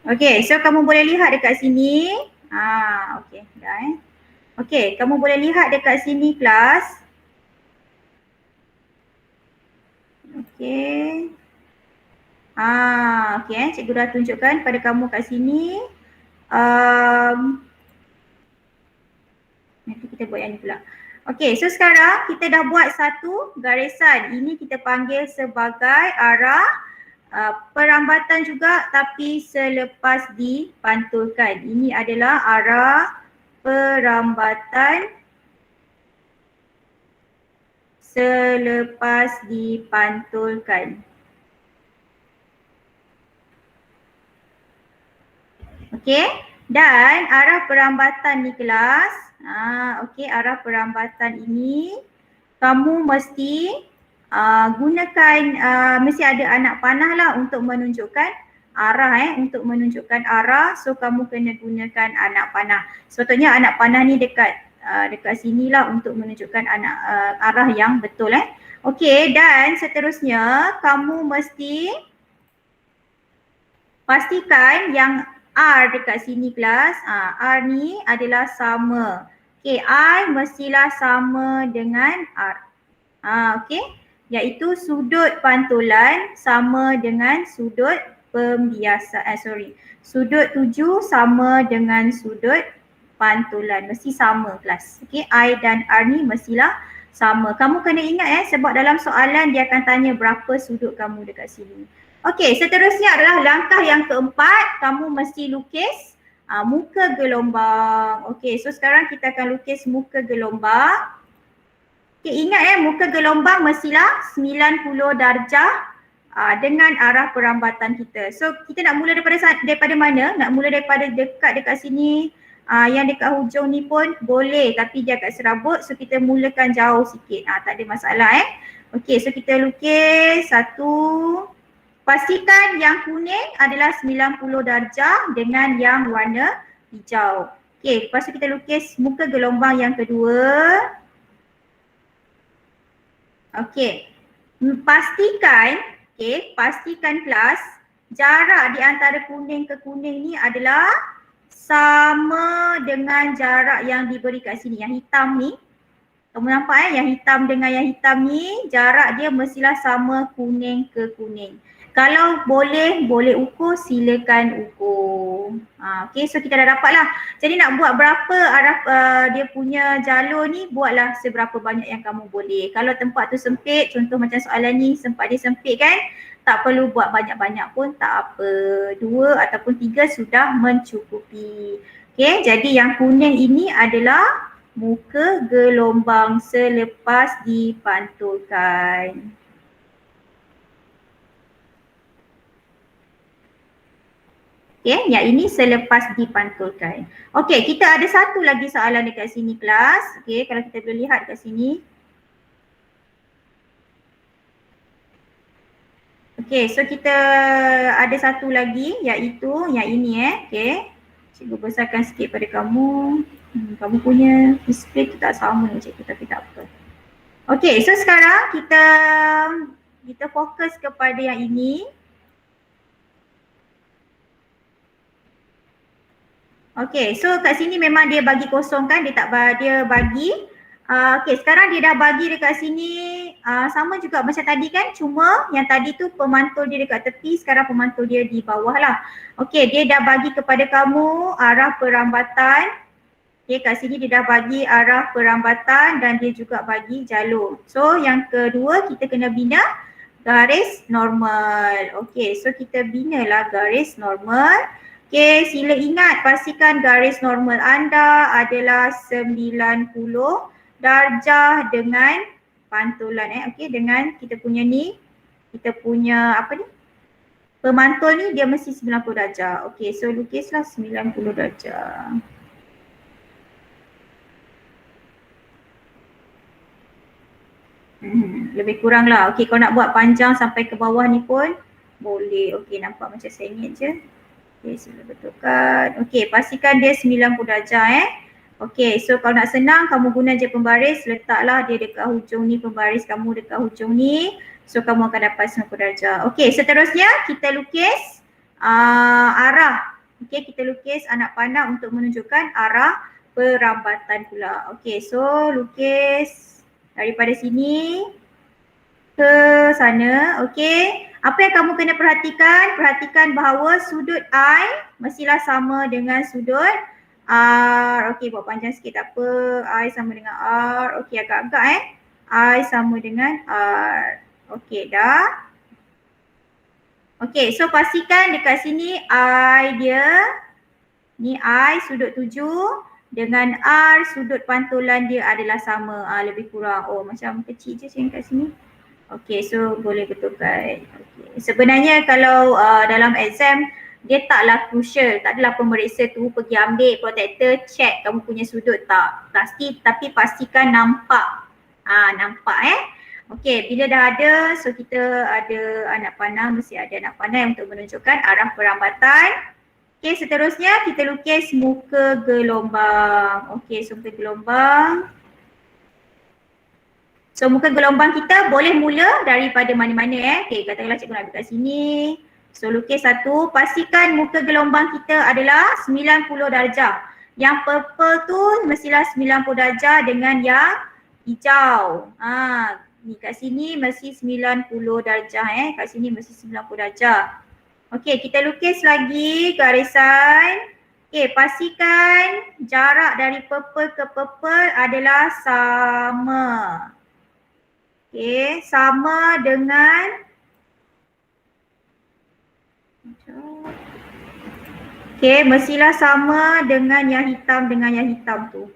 Okay, so kamu boleh lihat dekat sini. Okay, dah Okay, kamu boleh lihat dekat sini kelas. Okay. Okay, cikgu dah tunjukkan pada kamu kat sini. Nanti kita buat yang ni pula. Okay, so sekarang kita dah buat satu garisan. Ini kita panggil sebagai arah perambatan juga tapi selepas dipantulkan. Ini adalah arah perambatan selepas dipantulkan. Okey, dan arah perambatan ni kelas, okey, arah perambatan ini kamu mesti gunakan, mesti ada anak panah lah untuk menunjukkan arah untuk menunjukkan arah. So kamu kena gunakan anak panah. Sepatutnya anak panah ni dekat sini lah untuk menunjukkan arah yang betul Okey, dan seterusnya kamu mesti pastikan yang R dekat sini kelas, R ni adalah sama. Okey, I mestilah sama dengan R. Okey, iaitu sudut pantulan sama dengan sudut pembiasaan, sudut 7 sama dengan sudut pantulan. Mesti sama kelas. Okey, I dan R ni mestilah sama. Kamu kena ingat sebab dalam soalan dia akan tanya berapa sudut kamu dekat sini. Okey, seterusnya adalah langkah yang keempat, kamu mesti lukis muka gelombang. Okey, so sekarang kita akan lukis muka gelombang. Okey, ingat muka gelombang mestilah 90 darjah dengan arah perambatan kita. So kita nak mula daripada mana? Nak mula daripada dekat sini, yang dekat hujung ni pun boleh tapi dia agak serabut, so kita mulakan jauh sikit. Tak ada masalah Okey, so kita lukis satu. Pastikan yang kuning adalah 90 darjah dengan yang warna hijau. Okey, lepas tu kita lukis muka gelombang yang kedua. Okey, pastikan okey, pastikan kelas jarak di antara kuning ke kuning ni adalah sama dengan jarak yang diberi kat sini. Yang hitam ni, kamu nampak yang hitam dengan yang hitam ni jarak dia mestilah sama kuning ke kuning. Kalau boleh ukur, silakan ukur. Okay, so kita dah dapat lah. Jadi nak buat berapa arah dia punya jalur ni, buatlah seberapa banyak yang kamu boleh. Kalau tempat tu sempit, contoh macam soalan ni tempat dia sempit kan, tak perlu buat banyak-banyak pun tak apa. 2 ataupun 3 sudah mencukupi. Okay, jadi yang kuning ini adalah muka gelombang selepas dipantulkan. Okay, yang ini selepas dipantulkan. Okay, kita ada satu lagi soalan dekat sini kelas. Okay, kalau kita boleh lihat kat sini. Okay, so kita ada satu lagi iaitu yang ini okay. Cikgu besarkan sikit pada kamu. Kamu punya display tu tak sama dengan cikgu tapi tak apa. Okay, so sekarang kita fokus kepada yang ini. Okay, so kat sini memang dia bagi kosong kan, dia bagi. Okay, sekarang dia dah bagi dekat sini sama juga macam tadi kan, cuma yang tadi tu pemantul dia dekat tepi, sekarang pemantul dia di bawah lah. Okay, dia dah bagi kepada kamu arah perambatan. Okay, kat sini dia dah bagi arah perambatan dan dia juga bagi jalur. So yang kedua kita kena bina garis normal. Okay, so kita binalah garis normal. Okay, sila ingat pastikan garis normal anda adalah 90 darjah dengan pantulan Okay, dengan kita punya ni, kita punya apa ni? Pemantul ni dia mesti 90 darjah. Okay, so lukislah 90 darjah. Lebih kurang lah. Okay, kalau nak buat panjang sampai ke bawah ni pun boleh. Okay, nampak macam sengit je. Okay, sila betulkan. Okay, pastikan dia 90 darjah Okay, so kalau nak senang kamu guna je pembaris, letaklah dia dekat hujung ni, pembaris kamu dekat hujung ni. So kamu akan dapat 90 darjah. Okay, seterusnya kita lukis arah. Okay, kita lukis anak panah untuk menunjukkan arah perambatan pula. Okay, so lukis daripada sini ke sana. Okay, apa yang kamu kena perhatikan? Perhatikan bahawa sudut I mestilah sama dengan sudut R. Okay, buat panjang sikit tak apa. I sama dengan R. Okay, agak-agak I sama dengan R. Okay, dah. Okay, so pastikan dekat sini I dia, ni I sudut 7 dengan R sudut pantulan dia adalah sama. Lebih kurang. Oh, macam kecil je yang kat sini. Okay, so boleh betulkan. Okay. Sebenarnya kalau dalam exam, dia taklah crucial. Tak adalah pemeriksa tu pergi ambil protektor, check kamu punya sudut tak. Pasti, tapi pastikan nampak. Nampak Okay, bila dah ada, so kita ada anak panah, mesti ada anak panah untuk menunjukkan arah perambatan. Okay, seterusnya kita lukis muka gelombang. Okay, so muka gelombang. So muka gelombang kita boleh mula daripada mana-mana Okay, katakanlah cikgu nak ambil kat sini. So lukis satu, pastikan muka gelombang kita adalah 90 darjah. Yang purple tu mestilah 90 darjah dengan yang hijau. Ni kat sini mesti 90 darjah kat sini mesti 90 darjah. Okay, kita lukis lagi garisan. Okay, pastikan jarak dari purple ke purple adalah sama. Okay, sama dengan mestilah sama dengan yang hitam tu.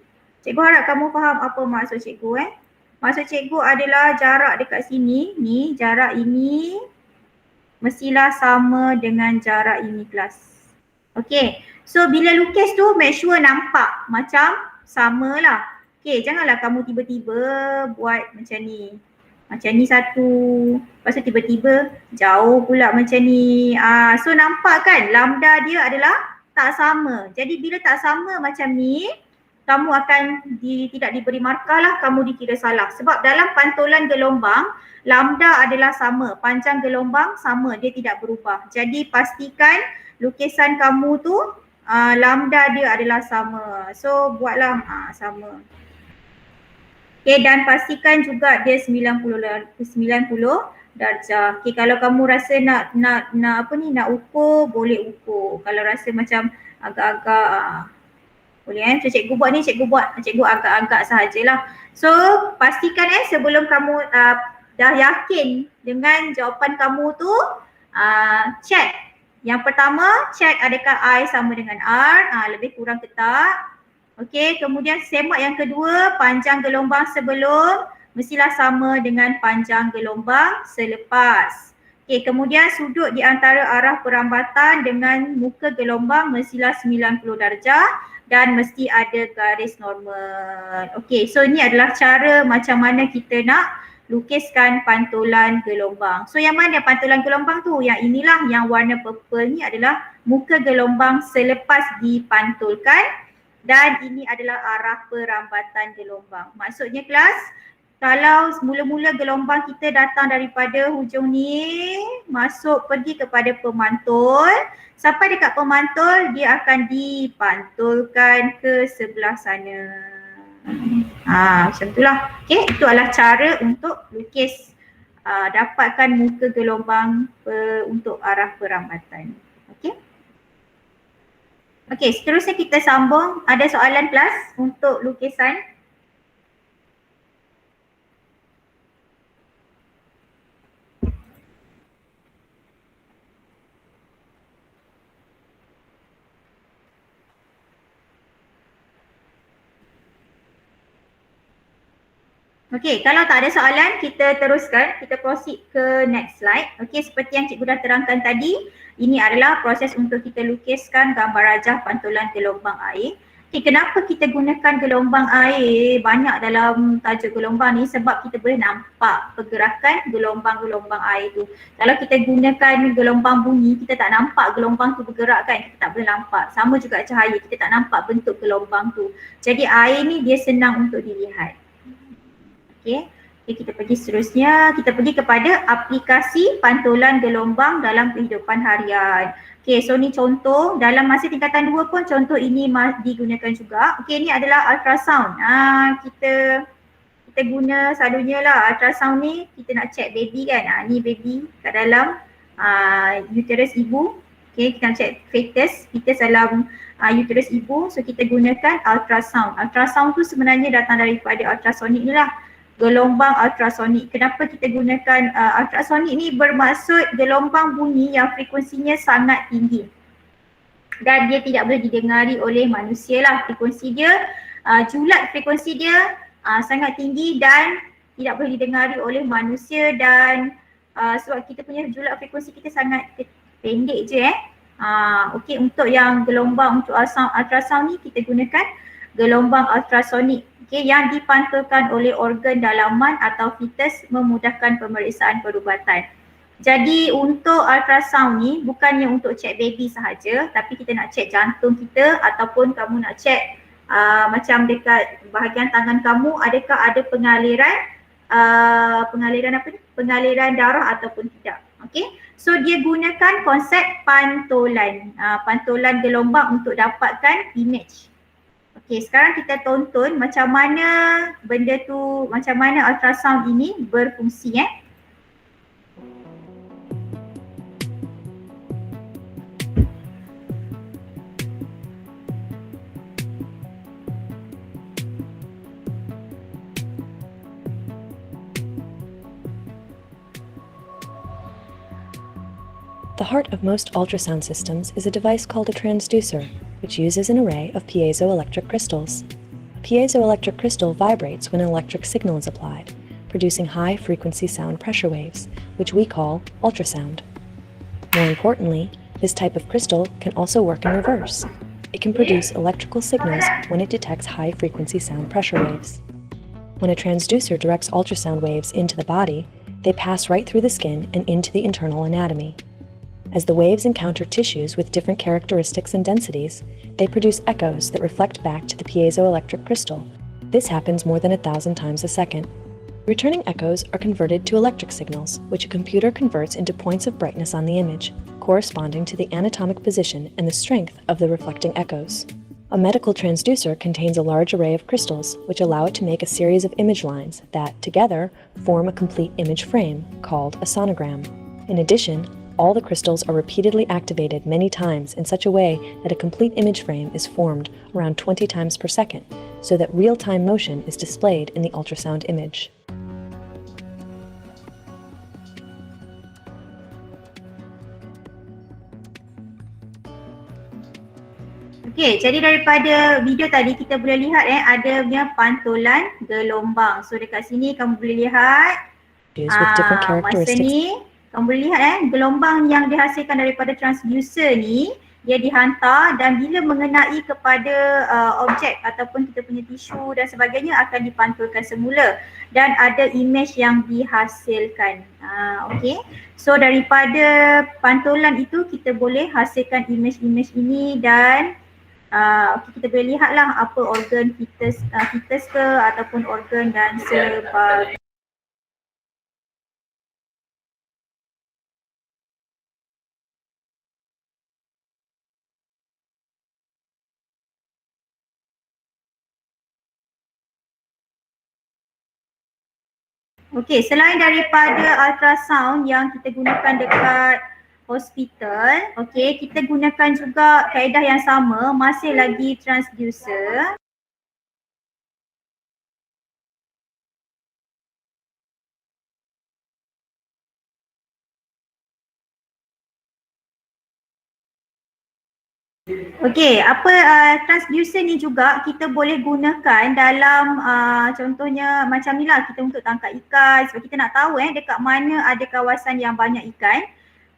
Cikgu harap kamu faham apa maksud cikgu Maksud cikgu adalah jarak dekat sini, ni jarak ini mestilah sama dengan jarak ini kelas. Okay, so bila lukis tu make sure nampak macam sama lah. Okay, janganlah kamu tiba-tiba buat macam ni. Macam ni satu, lepas tu tiba-tiba jauh pula macam ni. So nampak kan lambda dia adalah tak sama. Jadi bila tak sama macam ni, kamu akan tidak diberi markah lah, kamu dikira salah. Sebab dalam pantulan gelombang, lambda adalah sama, panjang gelombang sama, dia tidak berubah. Jadi pastikan lukisan kamu tu lambda dia adalah sama. So buatlah sama. Okay, dan pastikan juga dia 90 darjah. Okay, kalau kamu rasa nak ukur, boleh ukur. Kalau rasa macam agak-agak boleh macam cikgu buat ni, cikgu agak-agak sahajalah. So pastikan sebelum kamu dah yakin dengan jawapan kamu tu, check. Yang pertama, check adakah I sama dengan R, lebih kurang ke tak. Okey, kemudian semak yang kedua, panjang gelombang sebelum mestilah sama dengan panjang gelombang selepas. Okey, kemudian sudut di antara arah perambatan dengan muka gelombang mestilah 90 darjah dan mesti ada garis normal. Okey, so ini adalah cara macam mana kita nak lukiskan pantulan gelombang. So yang mana pantulan gelombang tu? Yang inilah, yang warna purple ni adalah muka gelombang selepas dipantulkan. Dan ini adalah arah perambatan gelombang. Maksudnya kelas, kalau mula-mula gelombang kita datang daripada hujung ni, pergi kepada pemantul, sampai dekat pemantul dia akan dipantulkan ke sebelah sana. Macam itulah. Okay, itu adalah cara untuk lukis, dapatkan muka gelombang untuk arah perambatan. Okay. Okey, seterusnya kita sambung. Ada soalan kelas untuk lukisan? Okey, kalau tak ada soalan, kita teruskan. Kita proceed ke next slide. Okey, seperti yang cikgu dah terangkan tadi, ini adalah proses untuk kita lukiskan gambar rajah pantulan gelombang air. Okey, kenapa kita gunakan gelombang air banyak dalam tajuk gelombang ni? Sebab kita boleh nampak pergerakan gelombang-gelombang air tu. Kalau kita gunakan gelombang bunyi, kita tak nampak gelombang tu bergerak kan? Kita tak boleh nampak. Sama juga cahaya, kita tak nampak bentuk gelombang tu. Jadi air ni dia senang untuk dilihat. Okay, kita pergi seterusnya, kita pergi kepada aplikasi pantulan gelombang dalam kehidupan harian. Okay, so ni contoh, dalam masa tingkatan 2 pun contoh ini digunakan juga. Okay, ni adalah ultrasound. Kita guna selalunya lah ultrasound ni, kita nak check baby kan. Ni baby kat dalam uterus ibu. Okay, kita nak check fetus dalam uterus ibu. So kita gunakan ultrasound. Ultrasound tu sebenarnya datang daripada ultrasonik ni lah. Gelombang ultrasonik. Kenapa kita gunakan ultrasonik ni? Bermaksud gelombang bunyi yang frekuensinya sangat tinggi dan dia tidak boleh didengari oleh manusia lah. Frekuensi dia, julat frekuensi dia sangat tinggi dan tidak boleh didengari oleh manusia. Dan sebab kita punya julat frekuensi kita sangat pendek je Okey, untuk yang gelombang untuk ultrasound ni kita gunakan gelombang ultrasonik. Okay, yang dipantulkan oleh organ dalaman atau fetus memudahkan pemeriksaan perubatan. Jadi untuk ultrasound ni bukannya untuk cek baby sahaja, tapi kita nak cek jantung kita ataupun kamu nak cek macam dekat bahagian tangan kamu, adakah ada pengaliran darah ataupun tidak. Okay, so dia gunakan konsep pantulan, pantulan gelombang untuk dapatkan image. Okey, sekarang kita tonton macam mana benda tu, macam mana ultrasound ini berfungsi The heart of most ultrasound systems is a device called a transducer, which uses an array of piezoelectric crystals. A piezoelectric crystal vibrates when an electric signal is applied, producing high-frequency sound pressure waves, which we call ultrasound. More importantly, this type of crystal can also work in reverse. It can produce electrical signals when it detects high-frequency sound pressure waves. When a transducer directs ultrasound waves into the body, they pass right through the skin and into the internal anatomy. As the waves encounter tissues with different characteristics and densities, they produce echoes that reflect back to the piezoelectric crystal. This happens more than 1,000 times a second. Returning echoes are converted to electric signals, which a computer converts into points of brightness on the image, corresponding to the anatomic position and the strength of the reflecting echoes. A medical transducer contains a large array of crystals, which allow it to make a series of image lines that, together, form a complete image frame, called a sonogram. In addition, all the crystals are repeatedly activated many times in such a way that a complete image frame is formed around 20 times per second, so that real-time motion is displayed in the ultrasound image. Okey, jadi daripada video tadi kita boleh lihat adanya pantulan gelombang. So dekat sini kamu boleh lihat With different masa characteristics. ni kamu boleh lihat gelombang yang dihasilkan daripada transducer ni dia dihantar dan bila mengenai kepada objek ataupun kita punya tisu dan sebagainya akan dipantulkan semula dan ada image yang dihasilkan. Okey. So daripada pantulan itu kita boleh hasilkan image-image ini dan kita boleh lihatlah apa organ fetus ke ataupun organ dan sebagainya. Okey, selain daripada ultrasound yang kita gunakan dekat hospital, okey, kita gunakan juga kaedah yang sama, masih lagi transducer. Okey, transducer ni juga kita boleh gunakan dalam contohnya macam ni lah, kita untuk tangkap ikan sebab kita nak tahu dekat mana ada kawasan yang banyak ikan.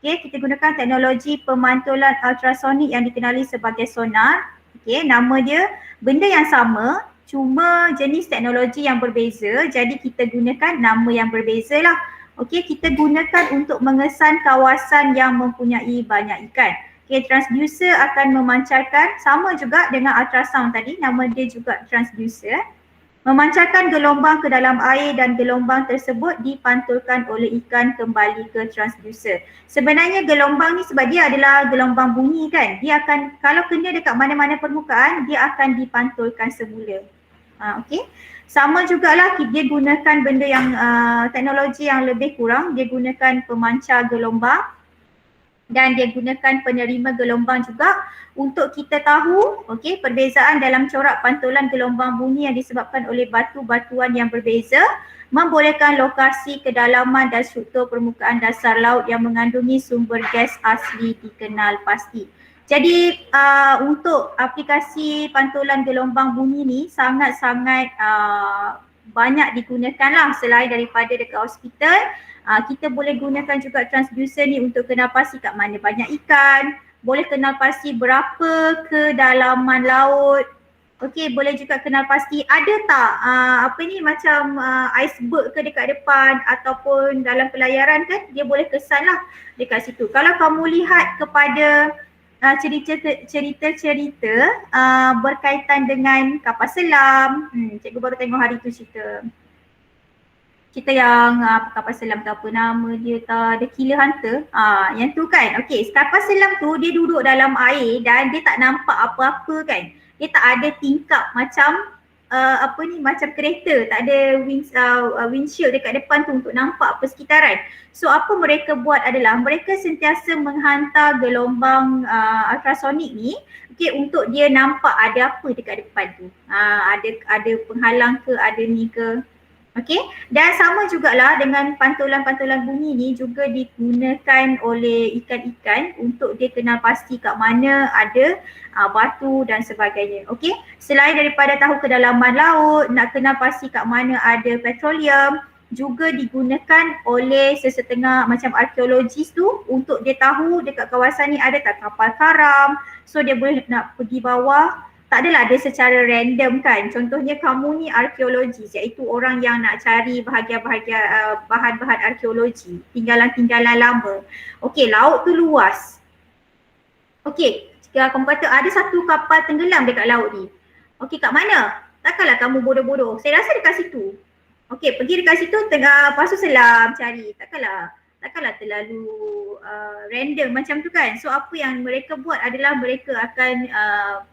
Okey, kita gunakan teknologi pemantulan ultrasonik yang dikenali sebagai sonar. Okey, nama dia benda yang sama cuma jenis teknologi yang berbeza, jadi kita gunakan nama yang berbeza lah. Okey, kita gunakan untuk mengesan kawasan yang mempunyai banyak ikan. Okay, transducer akan memancarkan sama juga dengan ultrasound tadi, nama dia juga transducer. Memancarkan gelombang ke dalam air dan gelombang tersebut dipantulkan oleh ikan kembali ke transducer. Sebenarnya gelombang ni sebab dia adalah gelombang bunyi kan, dia akan kalau kena dekat mana-mana permukaan dia akan dipantulkan semula. Okey. Sama jugalah dia gunakan benda yang teknologi yang lebih kurang, dia gunakan pemancar gelombang dan dia gunakan penerima gelombang juga untuk kita tahu perbezaan dalam corak pantulan gelombang bunyi yang disebabkan oleh batu-batuan yang berbeza membolehkan lokasi kedalaman dan struktur permukaan dasar laut yang mengandungi sumber gas asli dikenal pasti. Jadi untuk aplikasi pantulan gelombang bunyi ni sangat-sangat banyak digunakan lah selain daripada dekat hospital. Kita boleh gunakan juga transducer ni untuk kenal pasti kat mana banyak ikan, boleh kenal pasti berapa kedalaman laut. Okey, boleh juga kenal pasti ada tak macam iceberg ke dekat depan ataupun dalam pelayaran kan, dia boleh kesan lah dekat situ. Kalau kamu lihat kepada cerita-cerita berkaitan dengan kapal selam, cikgu baru tengok hari tu cerita yang kapal selam tu apa nama dia The Killer Hunter, yang tu kan. Okey, kapal selam tu dia duduk dalam air dan dia tak nampak apa-apa kan. Dia tak ada tingkap macam macam kereta, tak ada windshield dekat depan tu untuk nampak persekitaran. So apa mereka buat adalah mereka sentiasa menghantar gelombang ultrasonik ni untuk dia nampak ada apa dekat depan tu. Ada penghalang ke, ada ni ke. Okey, dan sama jugalah dengan pantulan-pantulan bunyi ni juga digunakan oleh ikan-ikan untuk dia kenal pasti kat mana ada batu dan sebagainya. Okey, selain daripada tahu kedalaman laut, nak kenal pasti kat mana ada petroleum, juga digunakan oleh sesetengah macam arkeologis tu untuk dia tahu dekat kawasan ni ada tak kapal karam. So dia boleh nak pergi bawah tak adalah dia secara random kan. Contohnya kamu ni arkeologi, iaitu orang yang nak cari bahagian-bahagian bahan-bahan arkeologi, tinggalan-tinggalan lama. Okey, laut tu luas. Okey, jika kamu kata ada satu kapal tenggelam dekat laut ni. Okey, kat mana? Takkanlah kamu bodoh-bodoh. Saya rasa dekat situ. Okey, pergi dekat situ lepas tu selam cari. Takkanlah terlalu random macam tu kan. So apa yang mereka buat adalah mereka akan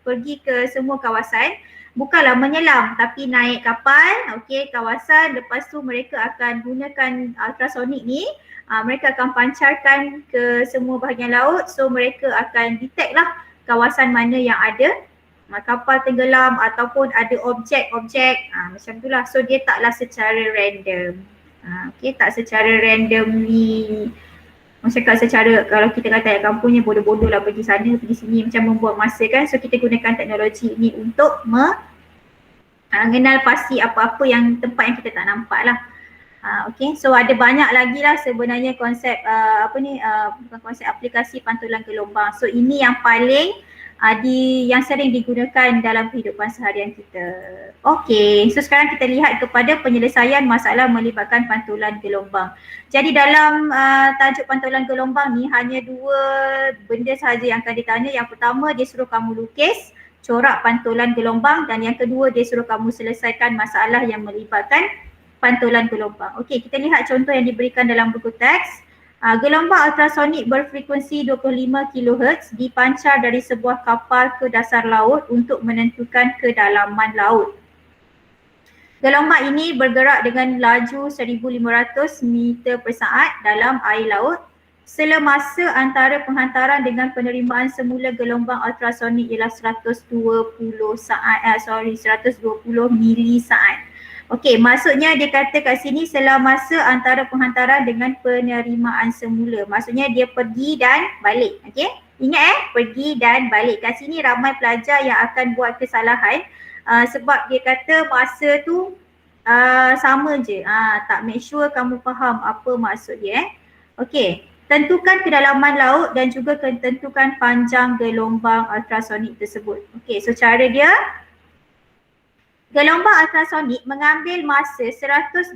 pergi ke semua kawasan, bukanlah menyelam tapi naik kapal, okey, kawasan, lepas tu mereka akan gunakan ultrasonik ni, mereka akan pancarkan ke semua bahagian laut, so mereka akan detect lah kawasan mana yang ada kapal tenggelam ataupun ada objek-objek macam tu lah. So dia taklah secara random. Okay, tak secara randomly. Maksudnya secara kalau kita kata kampungnya bodoh-bodoh lah pergi sana pergi sini macam membuang masa kan. So kita gunakan teknologi ini untuk mengenal pasti apa-apa yang tempat yang kita tak nampak lah. Okay, so ada banyak lagi lah sebenarnya konsep bukan konsep aplikasi pantulan gelombang. So ini yang paling yang sering digunakan dalam kehidupan seharian kita. Okey, so sekarang kita lihat kepada penyelesaian masalah melibatkan pantulan gelombang. Jadi dalam tajuk pantulan gelombang ni hanya 2 benda sahaja yang akan ditanya. Yang pertama dia suruh kamu lukis corak pantulan gelombang dan yang kedua dia suruh kamu selesaikan masalah yang melibatkan pantulan gelombang. Okey, kita lihat contoh yang diberikan dalam buku teks. Gelombang ultrasonik berfrekuensi 25 kHz dipancar dari sebuah kapal ke dasar laut untuk menentukan kedalaman laut. Gelombang ini bergerak dengan laju 1500 meter per saat dalam air laut. Semasa antara penghantaran dengan penerimaan semula gelombang ultrasonik ialah 120 milisaat. Okey, maksudnya dia kata kat sini semasa antara penghantaran dengan penerimaan semula. Maksudnya dia pergi dan balik. Okey, ingat pergi dan balik. Kat sini ramai pelajar yang akan buat kesalahan sebab dia kata masa tu sama je. Tak make sure kamu faham apa maksud dia. Okey, tentukan kedalaman laut dan juga tentukan panjang gelombang ultrasonik tersebut. Okey, so cara dia, gelombang ultrasonik mengambil masa 120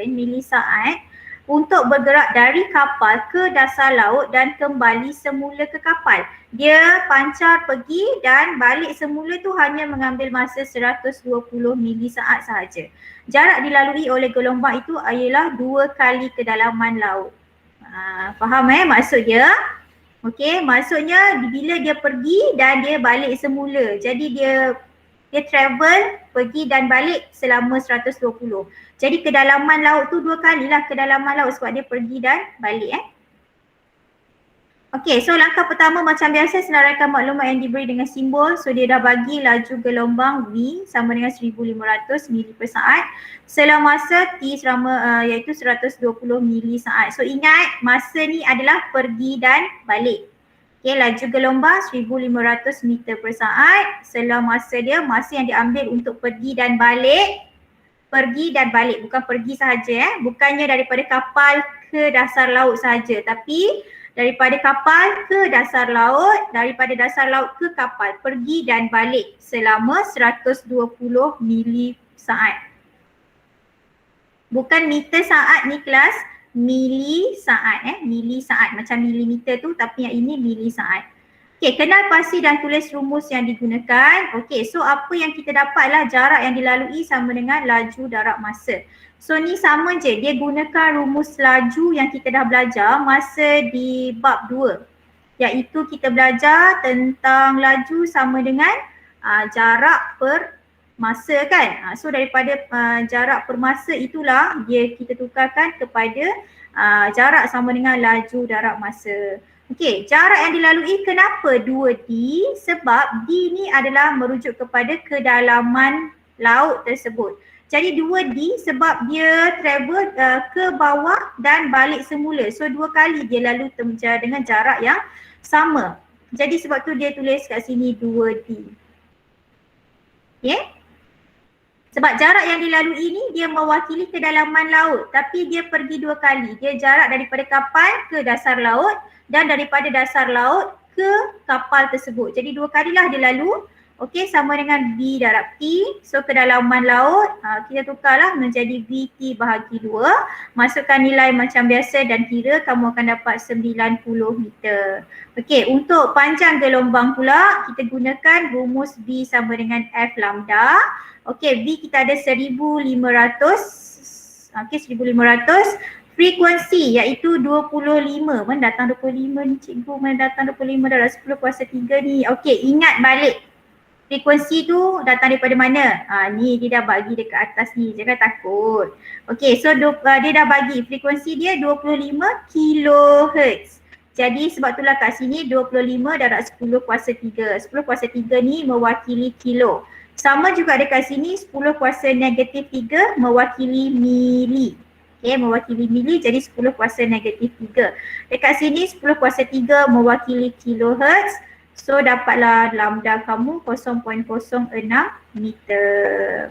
milisaat untuk bergerak dari kapal ke dasar laut dan kembali semula ke kapal. Dia pancar pergi dan balik semula tu hanya mengambil masa 120 milisaat sahaja. Jarak dilalui oleh gelombang itu ialah 2 kali kedalaman laut. Faham maksud dia? Okey, maksudnya bila dia pergi dan dia balik semula. Jadi dia travel, pergi dan balik selama 120. Jadi kedalaman laut tu 2 kalilah kedalaman laut sebab dia pergi dan balik. Okey, so langkah pertama macam biasa senaraikan maklumat yang diberi dengan simbol. So dia dah bagi laju gelombang V sama dengan 1500 mili per saat selama masa T iaitu 120 mili saat. So ingat masa ni adalah pergi dan balik. Okay, laju gelombang 1500 meter per saat selama masa yang diambil untuk pergi dan balik, bukan pergi sahaja bukannya daripada kapal ke dasar laut sahaja, tapi daripada kapal ke dasar laut, daripada dasar laut ke kapal, pergi dan balik selama 120 mili saat. Bukan meter saat ni kelas, mili saat macam milimeter tu, tapi yang ini mili saat. Okey, kenal pasti dan tulis rumus yang digunakan. Okey, so apa yang kita dapatlah jarak yang dilalui sama dengan laju darab masa. So ni sama je, dia gunakan rumus laju yang kita dah belajar masa di bab 2. Iaitu kita belajar tentang laju sama dengan jarak per masa kan. So daripada jarak per masa itulah kita tukarkan kepada jarak sama dengan laju darab masa. Okey, jarak yang dilalui kenapa 2D? Sebab D ni adalah merujuk kepada kedalaman laut tersebut. Jadi 2D sebab dia travel ke bawah dan balik semula. So 2 kali dia lalu dengan jarak yang sama. Jadi sebab tu dia tulis kat sini 2D. Okay? Sebab jarak yang dilalui ini dia mewakili kedalaman laut, tapi dia pergi 2 kali. Dia jarak daripada kapal ke dasar laut dan daripada dasar laut ke kapal tersebut. Jadi 2 kalilah dia lalu. Okey, sama dengan V darab T. So kedalaman laut kita tukarlah menjadi VT bahagi 2. Masukkan nilai macam biasa dan kira, kamu akan dapat 90 meter. Okey, untuk panjang gelombang pula kita gunakan rumus V sama dengan F lambda. Okey, V kita ada 1500. Okey, 1500. Frekuensi iaitu 25. Mana datang 25 ni cikgu? Mana datang 25 darab 10 kuasa 3 ni? Okey, ingat balik. Frekuensi tu datang daripada mana? Ni dia dah bagi dekat atas ni, jangan takut. Okey, so dia dah bagi frekuensi dia 25 kHz. Jadi sebab itulah kat sini 25 darab 10 kuasa 3. 10 kuasa 3 ni mewakili kilo. Sama juga dekat sini 10 kuasa negatif 3 mewakili mili. Okey, mewakili mili, jadi 10 kuasa negatif 3. Dekat sini 10 kuasa 3 mewakili kilohertz. So dapatlah lambda kamu 0.06 meter.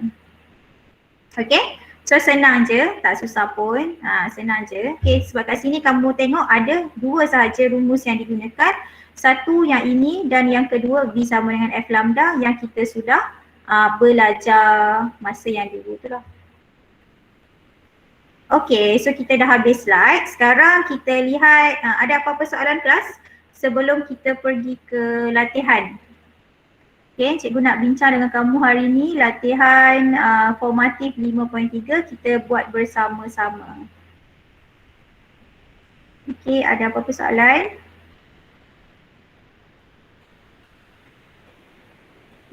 Okay, so senang je, tak susah pun, senang je. Okay, sebab kat sini kamu tengok ada 2 sahaja rumus yang digunakan. Satu yang ini dan yang kedua V sama dengan F lambda yang kita sudah belajar masa yang dulu tu lah. Okay, so kita dah habis slide. Sekarang kita lihat ada apa-apa soalan kelas? Sebelum kita pergi ke latihan. Okay, cikgu nak bincang dengan kamu hari ni latihan formatif 5.3 kita buat bersama-sama. Okay, ada apa-apa soalan?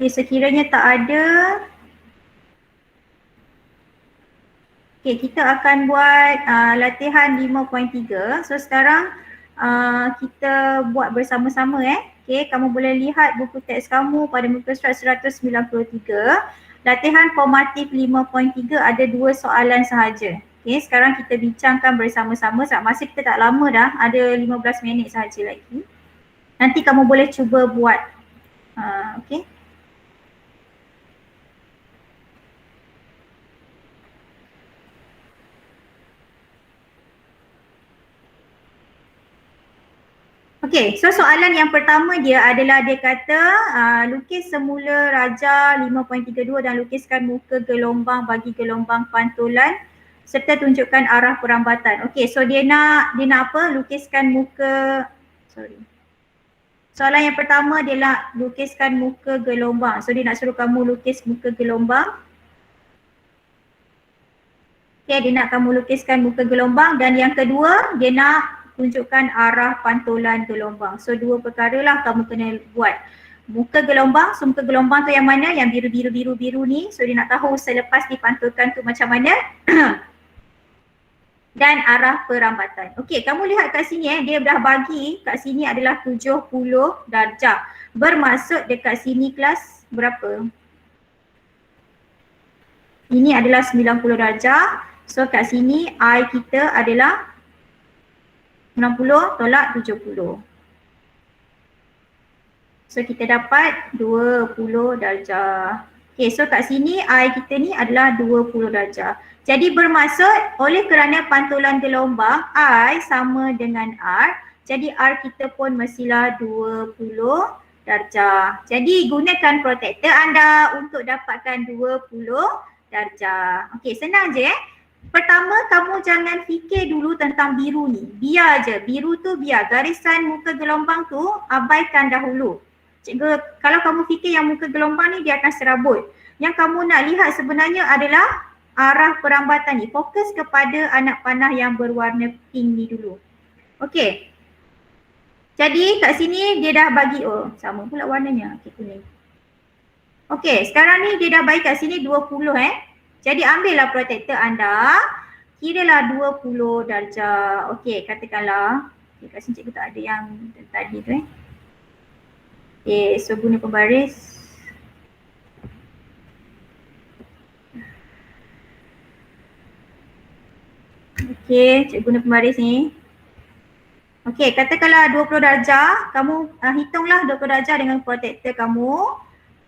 Okay, sekiranya tak ada, okay, kita akan buat latihan 5.3. So sekarang kita buat bersama-sama Okay, kamu boleh lihat buku teks kamu pada muka surat 193. Latihan formatif 5.3 ada 2 soalan sahaja. Okay, sekarang kita bincangkan bersama-sama. Masa kita tak lama dah, ada 15 minit sahaja lagi. Nanti kamu boleh cuba buat. Okay. Okay, so soalan yang pertama dia adalah dia kata lukis semula raja 5.32 dan lukiskan muka gelombang bagi gelombang pantulan serta tunjukkan arah perambatan. Okay, so dia nak apa? Lukiskan muka, soalan yang pertama dia nak lukiskan muka gelombang. So dia nak suruh kamu lukis muka gelombang. Okay, dia nak kamu lukiskan muka gelombang dan yang kedua dia nak tunjukkan arah pantulan gelombang. So 2 perkara lah kamu kena buat. Muka gelombang, so muka gelombang tu yang mana? Yang biru-biru ni. So dia nak tahu selepas dipantulkan tu macam mana. Dan arah perambatan. Okey, kamu lihat kat sini dia dah bagi kat sini adalah 70 darjah. Bermaksud dekat sini kelas berapa? Ini adalah 90 darjah. So kat sini I kita adalah 60 tolak 70. So kita dapat 20 darjah. Okay, so kat sini I kita ni adalah 20 darjah. Jadi bermaksud oleh kerana pantulan gelombang I sama dengan R, jadi R kita pun mestilah 20 darjah. Jadi gunakan protektor anda untuk dapatkan 20 darjah. Okay, senang je Pertama, kamu jangan fikir dulu tentang biru ni. Biar je, biru tu biar. Garisan muka gelombang tu abaikan dahulu. Cikgu, kalau kamu fikir yang muka gelombang ni dia akan serabut. Yang kamu nak lihat sebenarnya adalah arah perambatan ni. Fokus kepada anak panah yang berwarna pink ni dulu. Okey. Jadi kat sini dia dah bagi, oh sama pula warnanya. Okey, kuning. Okey, sekarang ni dia dah bagi kat sini 20 Jadi ambillah protektor anda, kiralah 20 darjah. Okey, katakanlah, okay, kat sini cikgu tak ada yang tadi tu Okey, so guna pembaris. Okey, cikgu guna pembaris ni. Okey, katakanlah 20 darjah, kamu hitunglah 20 darjah dengan protektor kamu.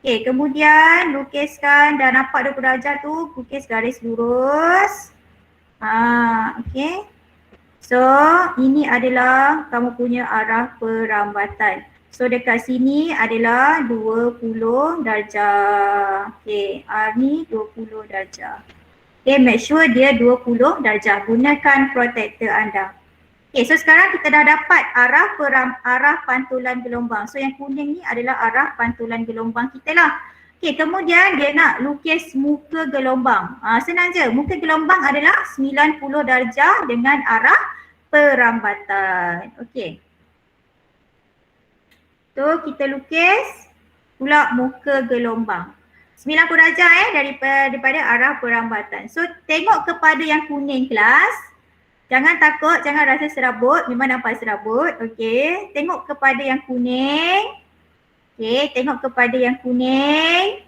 Okey, kemudian lukiskan, dah nampak 20 darjah tu, lukis garis lurus. Okey. So, ini adalah kamu punya arah perambatan. So dekat sini adalah 20 darjah. Okay, R ni 20 darjah. Okay, make sure dia 20 darjah. Gunakan protektor anda. Okay, so sekarang kita dah dapat arah pantulan gelombang. So yang kuning ni adalah arah pantulan gelombang kita lah. Okay, kemudian dia nak lukis muka gelombang. Senang je, muka gelombang adalah 90 darjah dengan arah perambatan. Okay. So kita lukis pula muka gelombang. 90 darjah daripada arah perambatan. So tengok kepada yang kuning kelas. Jangan takut, jangan rasa serabut. Memang nampak serabut. Okey. Tengok kepada yang kuning. Okey, tengok kepada yang kuning.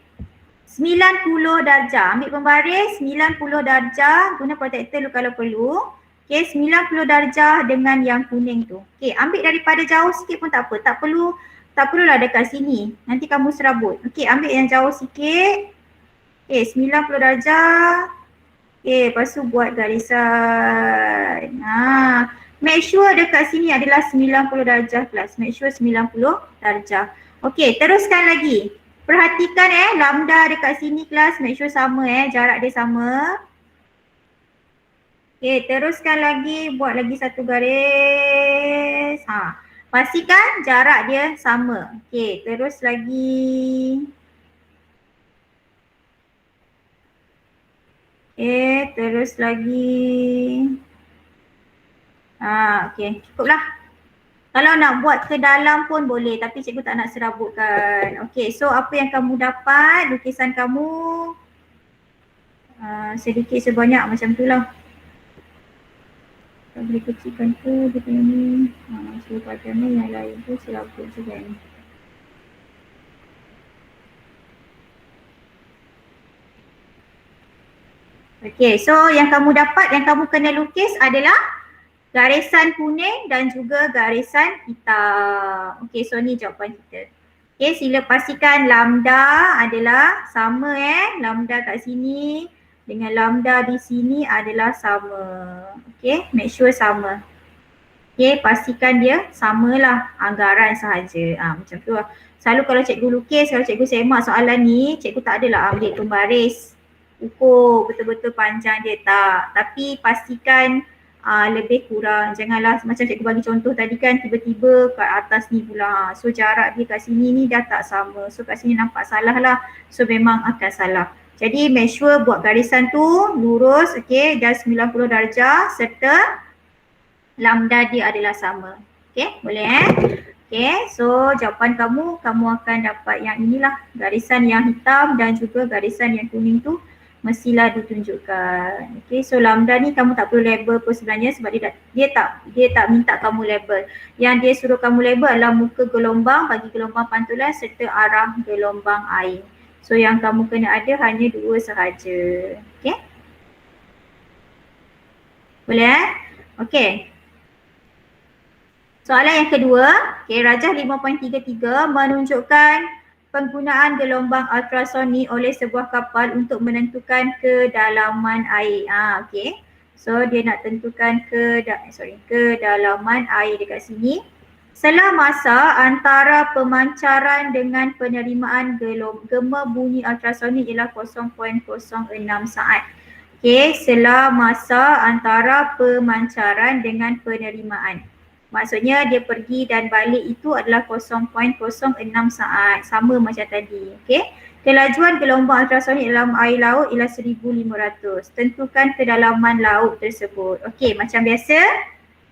90 darjah. Ambil pembaris 90 darjah. Guna protektor kalau perlu. Okey, 90 darjah dengan yang kuning tu. Okey, ambil daripada jauh sikit pun tak apa. Tak perlulah dekat sini. Nanti kamu serabut. Okey, ambil yang jauh sikit. Okey, 90 darjah. Okey, lepas tu buat garisan. Make sure dekat sini adalah 90 darjah kelas. Make sure 90 darjah. Okey, teruskan lagi. Perhatikan lambda dekat sini kelas. Make sure sama jarak dia sama. Okey, teruskan lagi. Buat lagi satu garis. Pastikan jarak dia sama. Okey, terus lagi. Terus lagi. Okey, cukuplah. Kalau nak buat ke dalam pun boleh, tapi cikgu tak nak serabutkan. Okey, so apa yang kamu dapat, lukisan kamu sedikit sebanyak macam tu lah. Tak boleh kecilkan tu, dia punya ni. So pada ni yang lain tu serabut juga ni. Okey, so yang kamu dapat, yang kamu kena lukis adalah garisan kuning dan juga garisan hitam. Okey, so ni jawapan kita. Okey, sila pastikan lambda adalah sama lambda kat sini dengan lambda di sini adalah sama. Okey, make sure sama. Okey, pastikan dia samalah anggaran sahaja. Macam tu lah. Selalu kalau cikgu lukis, kalau cikgu semak soalan ni, cikgu tak adalah ambil pembaris. Ukur betul-betul panjang dia, tak. Tapi pastikan lebih kurang. Janganlah macam cikgu bagi contoh tadi kan, tiba-tiba kat atas ni pula. So jarak dia kat sini ni dah tak sama. So kat sini nampak salah lah. So memang akan salah. Jadi make sure buat garisan tu lurus, okey, dan 90 darjah serta lambda dia adalah sama. Okey, boleh Okey, so jawapan kamu akan dapat yang inilah, garisan yang hitam dan juga garisan yang kuning tu mestilah ditunjukkan. Okey, so lambda ni kamu tak perlu label pun sebenarnya sebab dia tak minta kamu label. Yang dia suruh kamu label adalah muka gelombang bagi gelombang pantulan serta arah gelombang air. So yang kamu kena ada hanya 2 sahaja. Okey? Boleh Okey. Soalan yang kedua, rajah 5.33 menunjukkan penggunaan gelombang ultrasonik oleh sebuah kapal untuk menentukan kedalaman air. Okey. So dia nak tentukan kedalaman air dekat sini. Selang masa antara pemancaran dengan penerimaan gema bunyi ultrasonik ialah 0.06 saat. Okey, selang masa antara pemancaran dengan penerimaan. Maksudnya dia pergi dan balik itu adalah 0.06 saat. Sama macam tadi. Okey. Kelajuan gelombang ultrasonik dalam air laut ialah 1500. Tentukan kedalaman laut tersebut. Okey, macam biasa.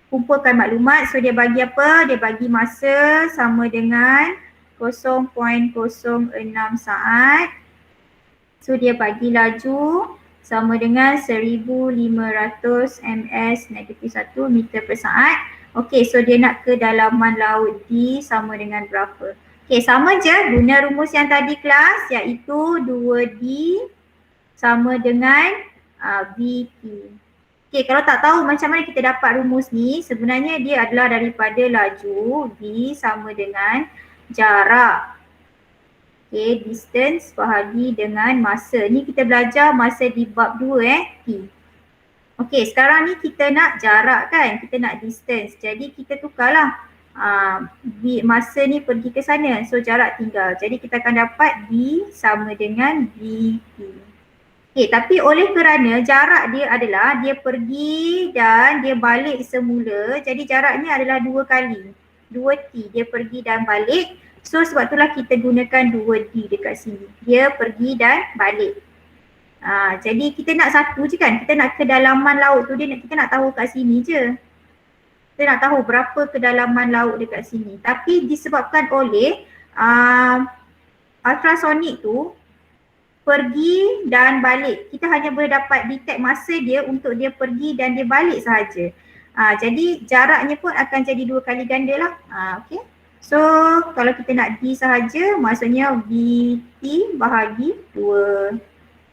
Kumpulkan maklumat. So dia bagi apa? Dia bagi masa sama dengan 0.06 saat. So dia bagi laju sama dengan 1500 ms-1 meter per saat. Okey, so dia nak kedalaman laut D sama dengan berapa? Okey, sama je guna rumus yang tadi kelas, iaitu 2D sama dengan VT. Okey, kalau tak tahu macam mana kita dapat rumus ni, sebenarnya dia adalah daripada laju V sama dengan jarak. Okey, distance bahagi dengan masa. Ni kita belajar masa di bab 2 T. Okey, sekarang ni kita nak jarak kan, kita nak distance. Jadi kita tukarlah. masa ni pergi ke sana, so jarak tinggal. Jadi kita akan dapat D sama dengan VT. Okay, tapi oleh kerana jarak dia adalah dia pergi dan dia balik semula, jadi jaraknya adalah 2 kali. 2T, dia pergi dan balik. So sebab itulah kita gunakan 2D dekat sini. Dia pergi dan balik. Jadi kita nak satu je kan, kita nak kedalaman laut tu, kita nak tahu kat sini je. Kita nak tahu berapa kedalaman laut dekat sini. Tapi disebabkan oleh ultrasonic tu pergi dan balik, kita hanya boleh dapat detect masa dia untuk dia pergi dan dia balik sahaja. Jadi jaraknya pun akan jadi 2 kali ganda lah. Okay. So kalau kita nak D sahaja, maksudnya VT bahagi 2.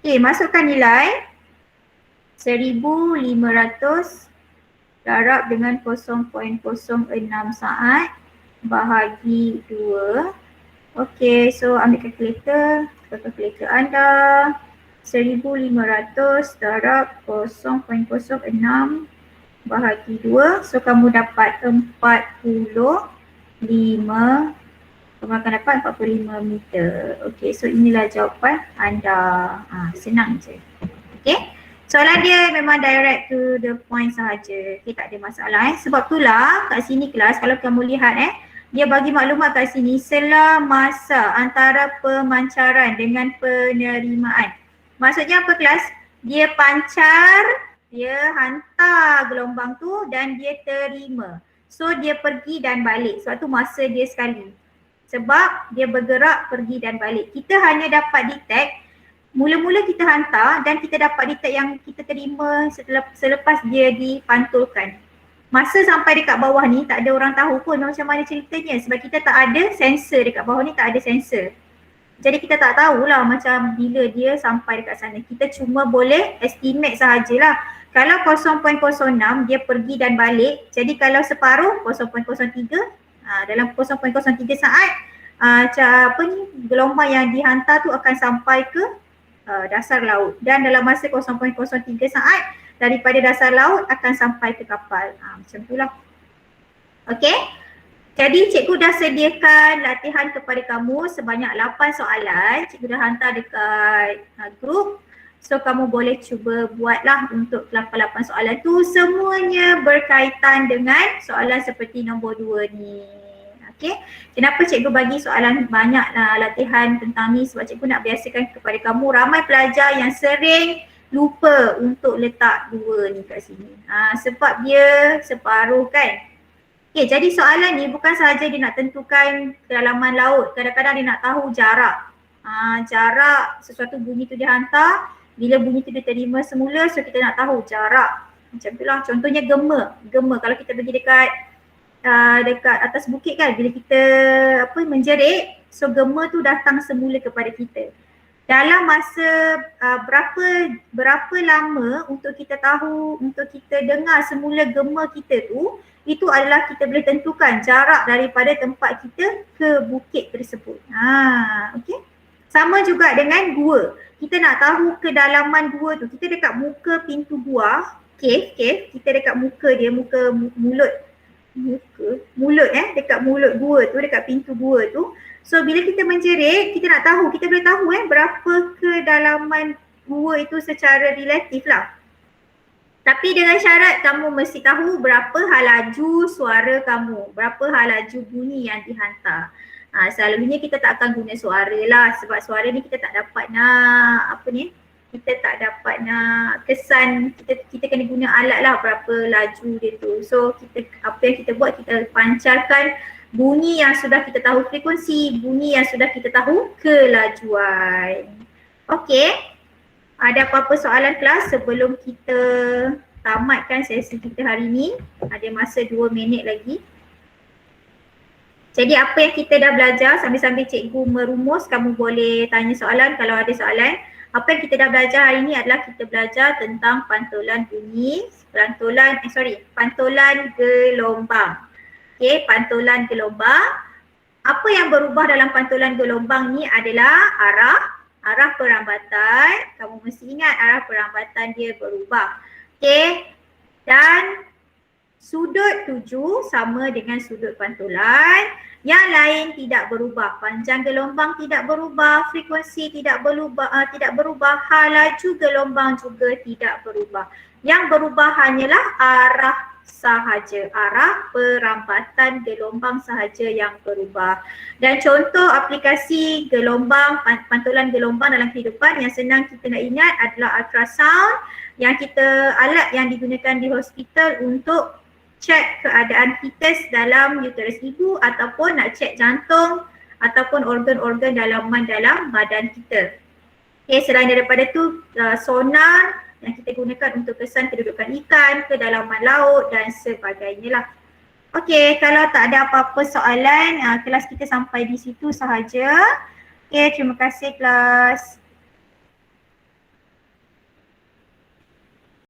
Okay, masukkan nilai 1500 darab dengan 0.06 saat bahagi 2. Okay, so ambil kalkulator anda. 1500 darab 0.06 bahagi 2. So kamu dapat 45. Kamu akan dapat 45 meter. Okay, so inilah jawapan anda. Senang je. Okay. Soalan dia memang direct to the point sahaja. Okay, tak ada masalah Sebab itulah kat sini kelas, kalau kamu lihat dia bagi maklumat kat sini sela masa antara pemancaran dengan penerimaan. Maksudnya apa kelas? Dia pancar, dia hantar gelombang tu dan dia terima. So dia pergi dan balik. Sebab tu masa dia sekali. Sebab dia bergerak pergi dan balik. Kita hanya dapat detect, mula-mula kita hantar dan kita dapat detect yang kita terima selepas dia dipantulkan. Masa sampai dekat bawah ni tak ada orang tahu pun macam mana ceritanya sebab kita tak ada sensor dekat bawah ni, tak ada sensor. Jadi kita tak tahulah macam bila dia sampai dekat sana. Kita cuma boleh estimate sahajalah. Kalau 0.06 dia pergi dan balik, jadi kalau separuh 0.03 dalam 0.03 saat gelombang yang dihantar tu akan sampai ke dasar laut dan dalam masa 0.03 saat daripada dasar laut akan sampai ke kapal. Macam itulah. Okey. Jadi cikgu dah sediakan latihan kepada kamu sebanyak 8 soalan. Cikgu dah hantar dekat grup. So kamu boleh cuba buatlah untuk 8 soalan tu, semuanya berkaitan dengan soalan seperti nombor 2 ni. Okay. Kenapa cikgu bagi soalan banyak latihan tentang ni? Sebab cikgu nak biasakan kepada kamu, ramai pelajar yang sering lupa untuk letak 2 ni kat sini. Sebab dia separuh kan. Okay, jadi soalan ni bukan sahaja dia nak tentukan kedalaman laut, kadang-kadang dia nak tahu jarak. Jarak sesuatu bunyi tu dihantar, bila bunyi tu diterima semula, so kita nak tahu jarak. Macam itulah, contohnya gema. Kalau kita pergi dekat atas bukit kan, bila kita menjerit, so gema tu datang semula kepada kita. Dalam masa berapa lama untuk kita tahu, untuk kita dengar semula gema kita tu, itu adalah kita boleh tentukan jarak daripada tempat kita ke bukit tersebut. Okay. Sama juga dengan gua. Kita nak tahu kedalaman gua tu. Kita dekat muka pintu gua, cave, kita dekat muka dia, dekat mulut gua tu, dekat pintu gua tu. So bila kita menjerit, kita nak tahu, kita boleh tahu berapa kedalaman gua itu secara relatif lah. Tapi dengan syarat kamu mesti tahu berapa halaju suara kamu, berapa halaju bunyi yang dihantar. Selalunya kita tak akan guna suara lah sebab suara ni kita tak dapat nak kita tak dapat nak kesan, kita kena guna alat lah berapa laju dia tu. So apa yang kita buat, kita pancarkan bunyi yang sudah kita tahu frekuensi, bunyi yang sudah kita tahu kelajuan. Okey. Ada apa-apa soalan kelas sebelum kita tamatkan sesi kita hari ni? Ada masa 2 minit lagi. Jadi apa yang kita dah belajar, sambil-sambil cikgu merumus, kamu boleh tanya soalan kalau ada soalan. Apa yang kita dah belajar hari ni adalah kita belajar tentang pantulan bunyi, pantulan gelombang. Okey, pantulan gelombang. Apa yang berubah dalam pantulan gelombang ni adalah arah perambatan. Kamu mesti ingat arah perambatan dia berubah. Okey. Dan Sudut tuju sama dengan sudut pantulan. Yang lain tidak berubah. Panjang gelombang tidak berubah, frekuensi tidak berubah, laju gelombang juga tidak berubah. Yang berubah hanyalah arah sahaja, arah perambatan gelombang sahaja yang berubah. Dan contoh aplikasi gelombang, pantulan gelombang dalam kehidupan yang senang kita nak ingat adalah ultrasound, yang alat yang digunakan di hospital untuk cek keadaan fetus dalam uterus ibu ataupun nak cek jantung ataupun organ-organ dalaman dalam badan kita. Okay, selain daripada tu sonar yang kita gunakan untuk kesan kedudukan ikan, kedalaman laut dan sebagainya lah. Okay, kalau tak ada apa-apa soalan, kelas kita sampai di situ sahaja. Okay, terima kasih kelas.